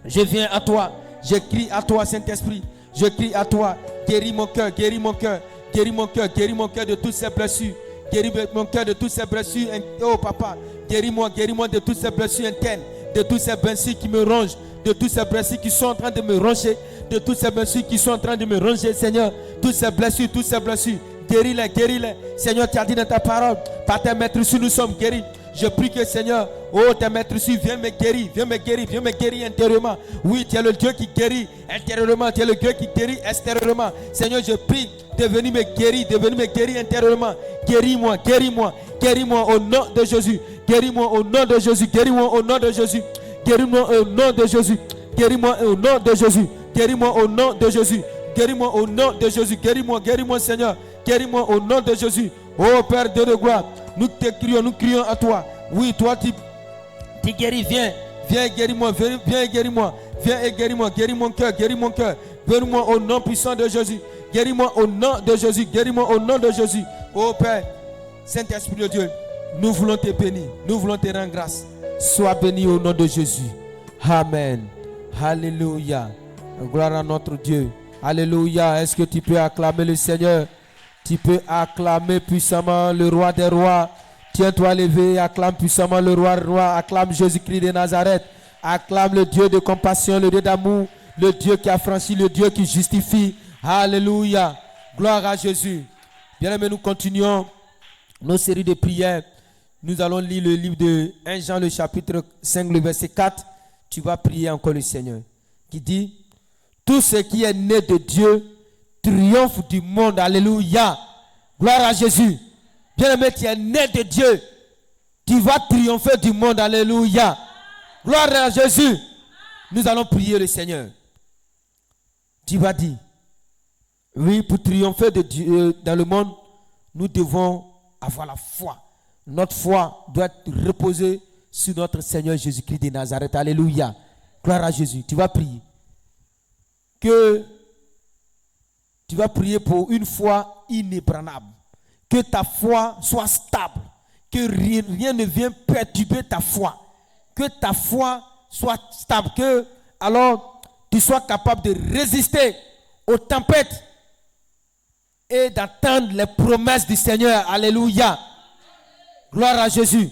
je viens à toi. Je crie à toi, Saint-Esprit. Je crie à toi. Guéris mon cœur, guéris mon cœur. Guéris mon cœur, guéris mon cœur de toutes ces blessures. Guéris mon cœur de toutes ces blessures. Oh papa, guéris-moi de toutes ces blessures internes. De toutes ces blessures qui me rongent. De toutes ces blessures qui sont en train de me ronger. De toutes ces blessures qui sont en train de me ronger, Seigneur. Toutes ces blessures. Guéris-les. Seigneur, tu as dit dans ta parole, par tes maîtrises, nous sommes guéris. Je prie que Seigneur, oh tes maîtrises, viens me guérir intérieurement. Oui, tu es le Dieu qui guérit intérieurement, tu es le Dieu qui guérit extérieurement. Seigneur, je prie de venir me guérir intérieurement. Guéris-moi au nom de Jésus. Guéris-moi au nom de Jésus. Guéris-moi au nom de Jésus. Guéris-moi au nom de Jésus. Guéris-moi au nom de Jésus. Guéris-moi au nom de Jésus. Guéris-moi au nom de Jésus. Guéris-moi Seigneur. Guéris-moi au nom de Jésus. Oh Père Dieu de gloire, nous crions à toi. Oui, toi tu guéris, viens et guéris-moi, viens et guéris-moi. Guéris mon cœur. Guéris-moi au nom puissant de Jésus. Guéris-moi au nom de Jésus. Oh Père, Saint-Esprit de Dieu, nous voulons te bénir, nous voulons te rendre grâce. Sois béni au nom de Jésus. Amen. Alléluia. Gloire à notre Dieu. Alléluia. Est-ce que tu peux acclamer le Seigneur? Tu peux acclamer puissamment le roi des rois. Tiens-toi levé, acclame puissamment le roi des rois. Acclame Jésus-Christ de Nazareth. Acclame le Dieu de compassion, le Dieu d'amour, le Dieu qui a franchi, le Dieu qui justifie. Alléluia. Gloire à Jésus. Bien-aimés, nous continuons nos séries de prières. Nous allons lire le livre de 1 Jean, le chapitre 5, le verset 4. Tu vas prier encore le Seigneur. Qui dit, tout ce qui est né de Dieu triomphe du monde. Alléluia. Gloire à Jésus. Bien-aimé, tu es né de Dieu. Tu vas triompher du monde. Alléluia. Gloire à Jésus. Nous allons prier le Seigneur. Tu vas dire, oui, pour triompher de Dieu dans le monde, nous devons avoir la foi. Notre foi doit reposer sur notre Seigneur Jésus-Christ de Nazareth. Alléluia. Gloire à Jésus. Tu vas prier. Que tu vas prier pour une foi inébranlable. Que ta foi soit stable. Que rien ne vienne perturber ta foi. Que ta foi soit stable. Que alors tu sois capable de résister aux tempêtes et d'attendre les promesses du Seigneur. Alléluia. Gloire à Jésus.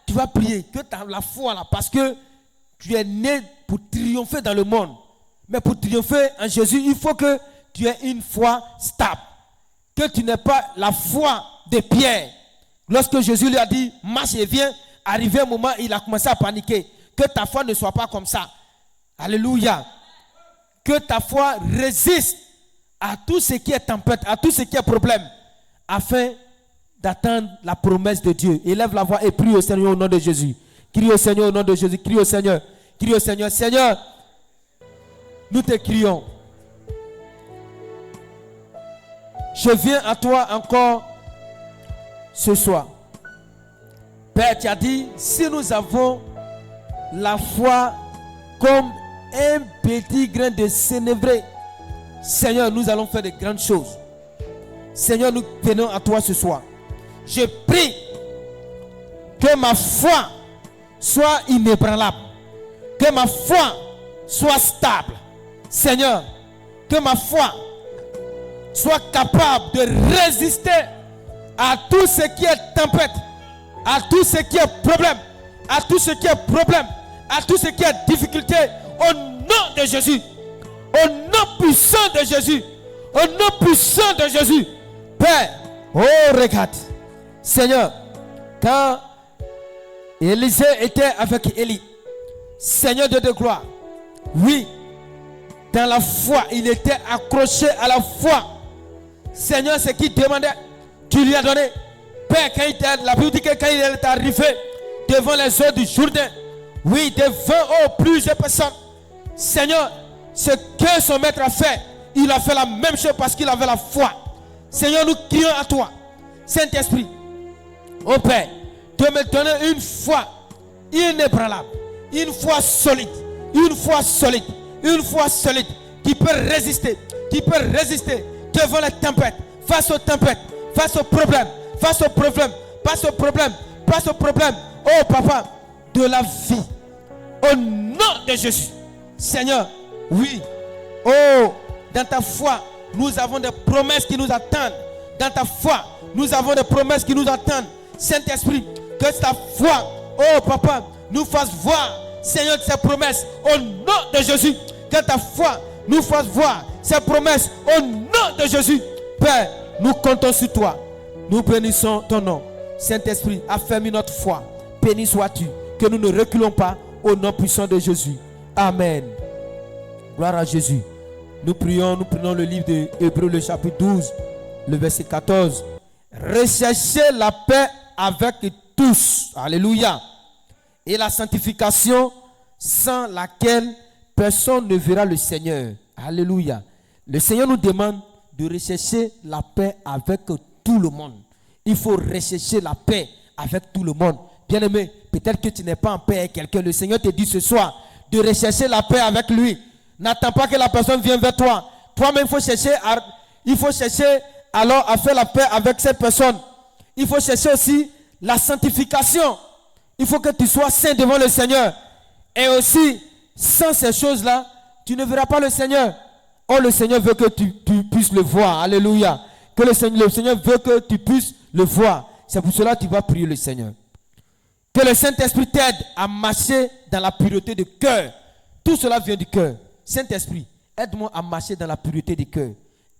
Tu vas prier que tu as la foi là parce que tu es né pour triompher dans le monde. Mais pour triompher en Jésus, il faut que tu aies une foi stable. Que tu n'aies pas la foi de Pierre. Lorsque Jésus lui a dit, marche et viens, arrivé un moment, il a commencé à paniquer. Que ta foi ne soit pas comme ça. Alléluia. Que ta foi résiste à tout ce qui est tempête, à tout ce qui est problème, afin d'attendre la promesse de Dieu. Élève la voix et prie au Seigneur au nom de Jésus. Crie au Seigneur au nom de Jésus. Crie au Seigneur. Crie au Seigneur. Seigneur, nous te crions. Je viens à toi encore ce soir. Père, tu as dit, si nous avons la foi comme un petit grain de sénévré, Seigneur, nous allons faire de grandes choses. Seigneur, nous venons à toi ce soir. Je prie que ma foi soit inébranlable. Que ma foi soit stable. Seigneur, que ma foi soit capable de résister à tout ce qui est tempête, à tout ce qui est problème, à tout ce qui est problème, à tout ce qui est difficulté, au nom de Jésus, au nom puissant de Jésus, au nom puissant de Jésus. Père, oh regarde, Seigneur, quand Élisée était avec Élie, Seigneur de gloire, oui, dans la foi, il était accroché à la foi. Seigneur, ce qu'il demandait, tu lui as donné. Père, la Bible dit que quand il est arrivé devant les eaux du Jourdain, oui, devant plusieurs personnes, Seigneur, ce que son maître a fait, il a fait la même chose parce qu'il avait la foi. Seigneur, nous crions à toi, Saint-Esprit, ô Père, de me donner une foi inébranlable, une foi solide, une foi solide, une foi solide qui peut résister devant les tempêtes, face aux tempêtes, face aux problèmes, face aux problèmes, face aux problèmes, face aux problèmes, oh Papa, de la vie, au nom de Jésus. Seigneur, oui, oh, dans ta foi, nous avons des promesses qui nous attendent. Dans ta foi, nous avons des promesses qui nous attendent. Saint-Esprit, que ta foi, oh Papa, nous fasse voir, Seigneur, ces promesses au nom de Jésus. Que ta foi nous fasse voir ces promesses au nom de Jésus. Père, nous comptons sur toi. Nous bénissons ton nom. Saint-Esprit, affermis notre foi. Béni sois-tu. Que nous ne reculons pas au nom puissant de Jésus. Amen. Gloire à Jésus. Nous prenons le livre de Hébreux, le chapitre 12, le verset 14. Recherchez la paix avec tous. Alléluia. Et la sanctification sans laquelle personne ne verra le Seigneur. Alléluia. Le Seigneur nous demande de rechercher la paix avec tout le monde. Il faut rechercher la paix avec tout le monde. Bien-aimé, peut-être que tu n'es pas en paix avec quelqu'un. Le Seigneur te dit ce soir de rechercher la paix avec lui. N'attends pas que la personne vienne vers toi. Toi-même, il faut chercher alors à faire la paix avec cette personne. Il faut chercher aussi la sanctification. Il faut que tu sois saint devant le Seigneur. Et aussi, sans ces choses-là, tu ne verras pas le Seigneur. Oh, le Seigneur veut que tu puisses le voir. Alléluia. Que le Seigneur veut que tu puisses le voir. C'est pour cela que tu vas prier le Seigneur. Que le Saint-Esprit t'aide à marcher dans la pureté de cœur. Tout cela vient du cœur. Saint-Esprit, aide-moi à marcher dans la pureté du cœur.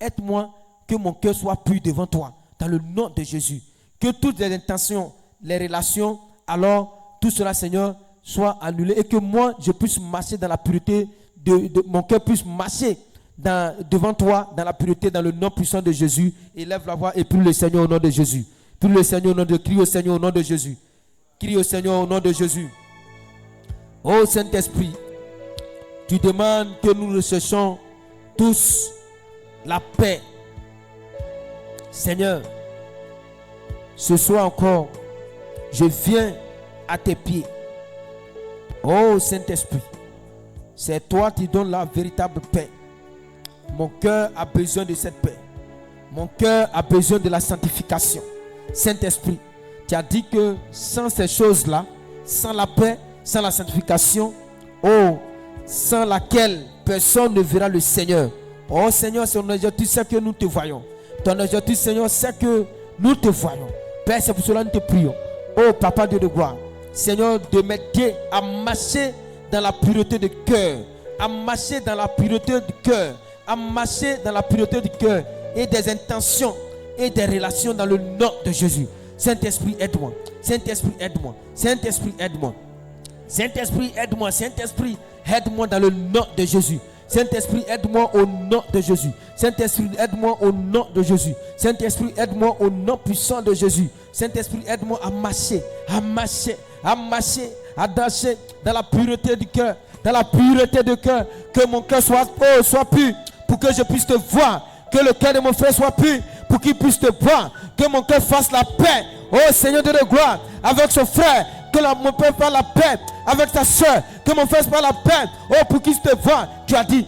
Aide-moi que mon cœur soit pur devant toi. Dans le nom de Jésus. Que toutes les intentions, les relations, alors tout cela, Seigneur, soit annulé. Et que moi, je puisse marcher dans la pureté mon cœur puisse marcher devant toi, dans la pureté, dans le nom puissant de Jésus. Élève la voix et prie le Seigneur au nom de Jésus. Prie le Seigneur au nom de Jésus. Crie au Seigneur au nom de Jésus. Crie au Seigneur au nom de Jésus. Ô Saint-Esprit, tu demandes que nous recherchons tous la paix. Seigneur, ce soir encore, je viens à tes pieds. Ô Saint-Esprit, c'est toi qui donnes la véritable paix. Mon cœur a besoin de cette paix. Mon cœur a besoin de la sanctification. Saint-Esprit, tu as dit que sans ces choses-là, sans la paix, sans la sanctification, oh, sans laquelle personne ne verra le Seigneur. Oh Seigneur, c'est ton objectif, c'est que nous te voyons. Ton objectif, Seigneur, c'est que nous te voyons. Père, c'est pour cela que nous te prions. Oh Papa Dieu de gloire, Seigneur, de m'aider à marcher dans la pureté de cœur, à marcher dans la pureté du cœur, à marcher dans la pureté du cœur et des intentions et des relations dans le nom de Jésus. Saint-Esprit, aide-moi. Saint-Esprit, aide-moi. Saint-Esprit, aide-moi. Saint-Esprit, aide-moi. Saint-Esprit, aide-moi dans le nom de Jésus. Saint-Esprit, aide-moi au nom de Jésus. Saint-Esprit, aide-moi au nom de Jésus. Saint-Esprit, aide-moi au nom puissant de Jésus. Saint-Esprit, aide-moi à marcher, à marcher, à marcher, à danser dans la pureté du cœur, dans la pureté du cœur. Que mon cœur soit pur pour que je puisse te voir. Que le cœur de mon frère soit pur pour qu'il puisse te voir. Que mon cœur fasse la paix, oh Seigneur de gloire, avec son frère. Que mon père fasse la paix avec sa soeur. Que mon frère fasse la paix, oh, pour qu'il te voie. Tu as dit,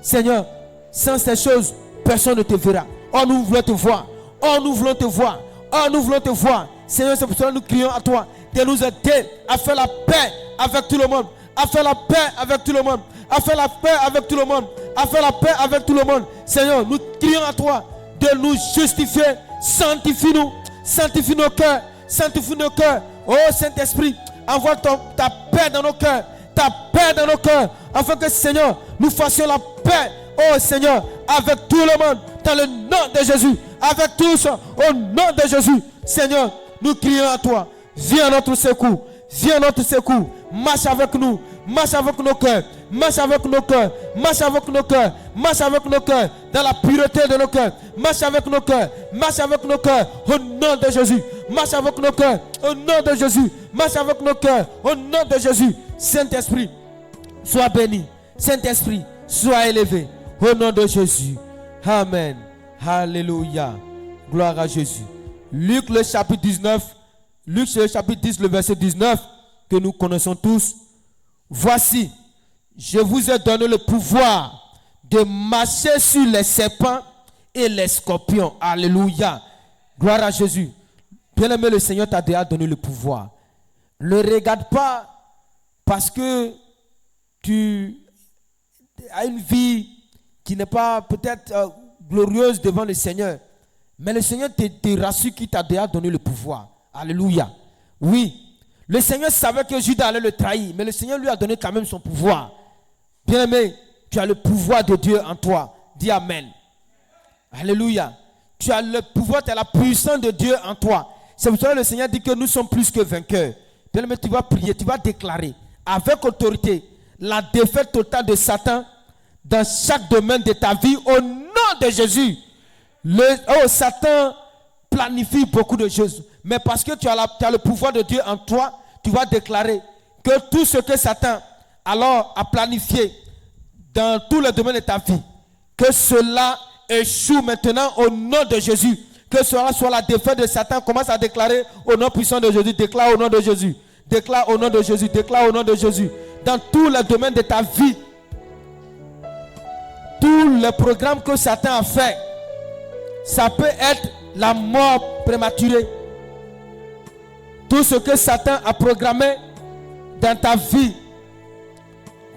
Seigneur, sans ces choses, personne ne te verra. Oh, nous voulons te voir. Oh, nous voulons te voir. Oh, nous voulons te voir. Seigneur, c'est pour cela que nous crions à toi de nous aider à faire la paix avec tout le monde. À faire la paix avec tout le monde. À faire la paix avec tout le monde. À faire la paix avec tout le monde. Seigneur, nous crions à toi de nous justifier. Sanctifie-nous. Sanctifie nos cœurs. Sanctifie nos cœurs. Oh Saint-Esprit, envoie ta paix dans nos cœurs. Ta paix dans nos cœurs. Afin que Seigneur, nous fassions la paix. Oh Seigneur, avec tout le monde. Dans le nom de Jésus. Avec tous. Au nom de Jésus. Seigneur, nous crions à toi. Viens à notre secours. Viens à notre secours. Marche avec nous. Marche avec nos cœurs. Marche avec nos cœurs. Marche avec nos cœurs. Marche avec nos cœurs. Dans la pureté de nos cœurs. Marche avec nos cœurs. Marche avec nos cœurs. Au nom de Jésus. Marche avec nos cœurs. Au nom de Jésus. Marche avec nos cœurs. Au nom de Jésus. Saint-Esprit, sois béni. Saint-Esprit, sois élevé. Au nom de Jésus. Amen. Alléluia. Gloire à Jésus. Luc le chapitre 19. Luc le chapitre 10, le verset 19, que nous connaissons tous. Voici, je vous ai donné le pouvoir de marcher sur les serpents et les scorpions. Alléluia. Gloire à Jésus. Bien-aimé, le Seigneur t'a déjà donné le pouvoir. Ne regarde pas parce que tu as une vie qui n'est pas peut-être glorieuse devant le Seigneur. Mais le Seigneur te rassure qu'il t'a déjà donné le pouvoir. Alléluia. Oui. Le Seigneur savait que Judas allait le trahir, mais le Seigneur lui a donné quand même son pouvoir. Bien-aimé, tu as le pouvoir de Dieu en toi. Dis Amen. Alléluia. Tu as le pouvoir, tu as la puissance de Dieu en toi. C'est pour ça que le Seigneur dit que nous sommes plus que vainqueurs. Bien-aimé, tu vas prier, tu vas déclarer avec autorité la défaite totale de Satan dans chaque domaine de ta vie au nom de Jésus. Satan planifie beaucoup de choses. Mais parce que tu as le pouvoir de Dieu en toi, tu vas déclarer que tout ce que Satan alors a planifié dans tous les domaines de ta vie, que cela échoue maintenant au nom de Jésus. Que cela soit la défaite de Satan. Commence à déclarer au nom puissant de Jésus. Déclare au nom de Jésus. Déclare au nom de Jésus. Déclare au nom de Jésus. Dans tous les domaines de ta vie, tous les programmes que Satan a fait, ça peut être la mort prématurée. Tout ce que Satan a programmé dans ta vie,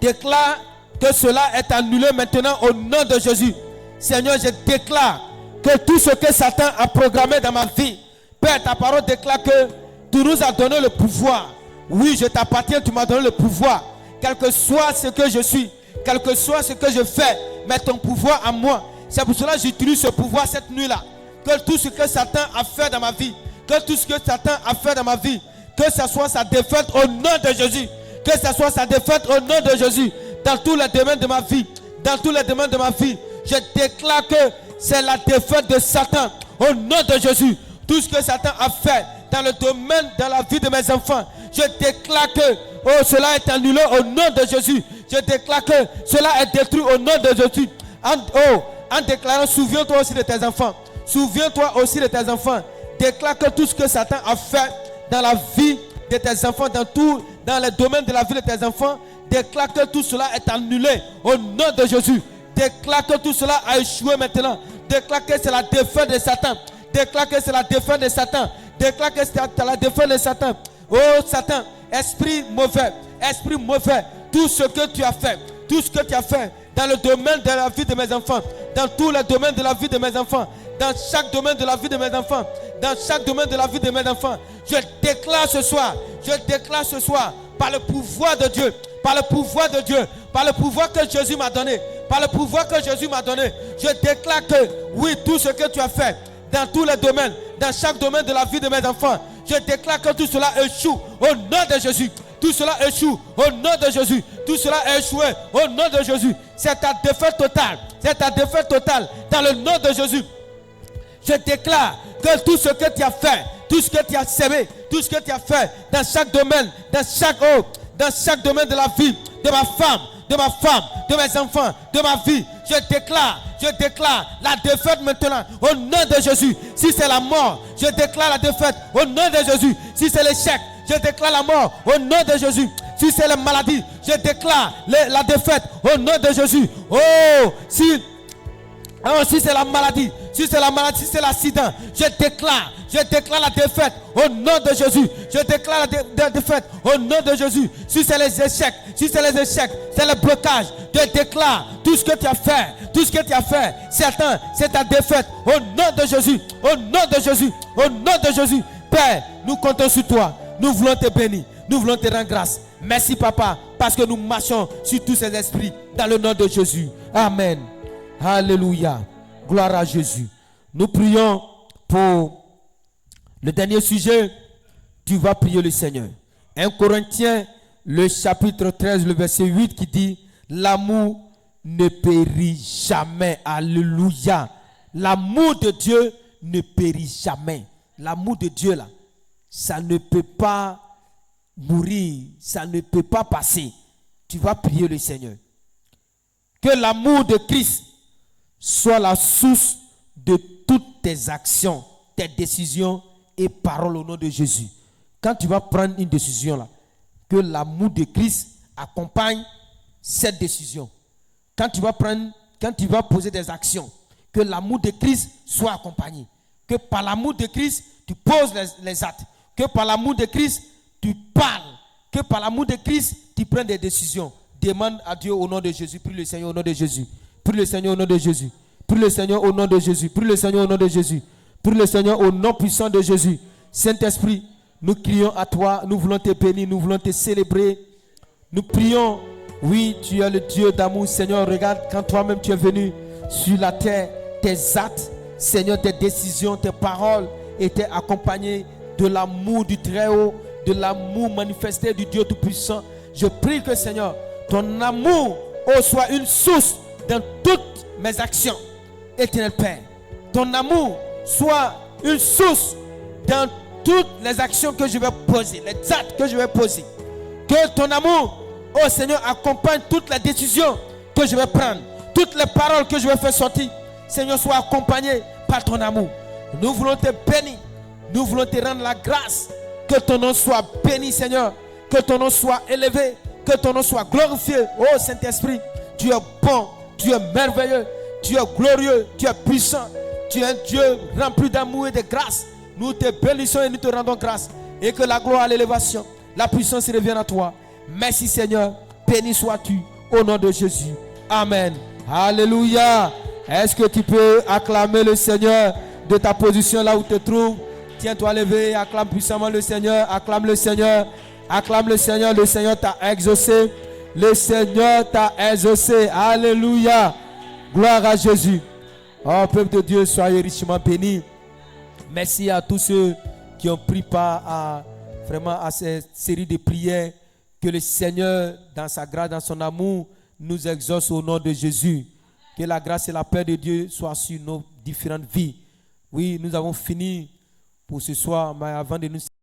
déclare que cela est annulé maintenant au nom de Jésus. Seigneur, je déclare que tout ce que Satan a programmé dans ma vie, Père, ta parole déclare que tu nous as donné le pouvoir. Oui, je t'appartiens, tu m'as donné le pouvoir. Quel que soit ce que je suis, quel que soit ce que je fais, mets ton pouvoir en moi. C'est pour cela que j'utilise ce pouvoir cette nuit-là. Que tout ce que Satan a fait dans ma vie, que tout ce que Satan a fait dans ma vie, que ce soit sa défaite au nom de Jésus. Que ce soit sa défaite au nom de Jésus. Dans tous les domaines de ma vie. Dans tous les domaines de ma vie. Je déclare que c'est la défaite de Satan au nom de Jésus. Tout ce que Satan a fait dans le domaine, dans la vie de mes enfants, Je déclare que cela est annulé au nom de Jésus. Je déclare que cela est détruit au nom de Jésus. En déclarant, souviens-toi aussi de tes enfants. Souviens-toi aussi de tes enfants. Déclare que tout ce que Satan a fait dans la vie de tes enfants, dans les domaines de la vie de tes enfants, déclare que tout cela est annulé au nom de Jésus. Déclare que tout cela a échoué maintenant. Déclare que c'est la défaite de Satan. Déclare que c'est la défaite de Satan. Déclare que c'est la défaite de Satan. Oh Satan, esprit mauvais, tout ce que tu as fait, dans le domaine de la vie de mes enfants, dans tous les domaines de la vie de mes enfants, dans chaque domaine de la vie de mes enfants, je déclare ce soir, par le pouvoir de Dieu, par le pouvoir que Jésus m'a donné, je déclare que oui, tout ce que tu as fait, dans tous les domaines, dans chaque domaine de la vie de mes enfants, je déclare que tout cela échoue au nom de Jésus. Tout cela échoue au nom de Jésus. Tout cela a échoué au nom de Jésus. C'est ta défaite totale. Dans le nom de Jésus. Je déclare que tout ce que tu as fait, tout ce que tu as sémé, tout ce que tu as fait dans chaque domaine, dans chaque domaine de la vie de ma femme, de mes enfants, de ma vie, je déclare la défaite maintenant au nom de Jésus. Si c'est la mort, je déclare la défaite au nom de Jésus. Si c'est l'échec, je déclare la mort au nom de Jésus. Si c'est la maladie, je déclare la défaite au nom de Jésus. Si c'est la maladie, si c'est l'accident, je déclare la défaite au nom de Jésus. Je déclare la défaite au nom de Jésus. Si c'est les échecs, c'est le blocage, je déclare tout ce que tu as fait, Satan, c'est ta défaite au nom de Jésus. Au nom de Jésus. Père, nous comptons sur toi. Nous voulons te bénir. Nous voulons te rendre grâce. Merci papa, parce que nous marchons sur tous ces esprits dans le nom de Jésus. Amen. Alléluia. Gloire à Jésus. Nous prions pour le dernier sujet. Tu vas prier le Seigneur. 1 Corinthiens, le chapitre 13, le verset 8 qui dit: l'amour ne périt jamais. Alléluia. L'amour de Dieu ne périt jamais. L'amour de Dieu là, ça ne peut pas mourir, ça ne peut pas passer. Tu vas prier le Seigneur. Que l'amour de Christ soit la source de toutes tes actions, tes décisions et paroles au nom de Jésus. Quand tu vas prendre une décision là, que l'amour de Christ accompagne cette décision. Quand tu vas poser des actions, que l'amour de Christ soit accompagné. Que par l'amour de Christ, tu poses les actes. Que par l'amour de Christ, tu parles. Que par l'amour de Christ, tu prends des décisions. Demande à Dieu au nom de Jésus. Prie le Seigneur au nom de Jésus. Prie le Seigneur au nom de Jésus. Prie le Seigneur au nom de Jésus. Prie le Seigneur au nom de Jésus. Prie le Seigneur au nom puissant de Jésus. Saint-Esprit, nous crions à toi. Nous voulons te bénir. Nous voulons te célébrer. Nous prions. Oui, tu es le Dieu d'amour. Seigneur, regarde quand toi-même tu es venu sur la terre. Tes actes, Seigneur, tes décisions, tes paroles étaient accompagnées de l'amour du Très-Haut, de l'amour manifesté du Dieu Tout-Puissant. Je prie que, Seigneur, ton amour soit une source dans toutes mes actions. Éternel Père, ton amour soit une source dans toutes les actions que je vais poser, les actes que je vais poser. Que ton amour, oh Seigneur, accompagne toutes les décisions que je vais prendre, toutes les paroles que je vais faire sortir. Seigneur, sois accompagné par ton amour. Nous voulons te bénir. Nous voulons te rendre la grâce. Que ton nom soit béni, Seigneur. Que ton nom soit élevé. Que ton nom soit glorifié. Oh Saint-Esprit, tu es bon. Tu es merveilleux. Tu es glorieux. Tu es puissant. Tu es un Dieu rempli d'amour et de grâce. Nous te bénissons et nous te rendons grâce. Et que la gloire, l'élévation, la puissance revienne à toi. Merci Seigneur. Béni sois-tu au nom de Jésus. Amen. Alléluia. Est-ce que tu peux acclamer le Seigneur de ta position là où tu te trouves? Tiens-toi levé, acclame puissamment le Seigneur, acclame le Seigneur, le Seigneur t'a exaucé, le Seigneur t'a exaucé. Alléluia. Gloire à Jésus. Oh peuple de Dieu, soyez richement bénis. Merci à tous ceux qui ont pris part à cette série de prières. Que le Seigneur, dans sa grâce, dans son amour, nous exauce au nom de Jésus. Que la grâce et la paix de Dieu soient sur nos différentes vies. Oui, nous avons fini pour ce soir, mais avant de nous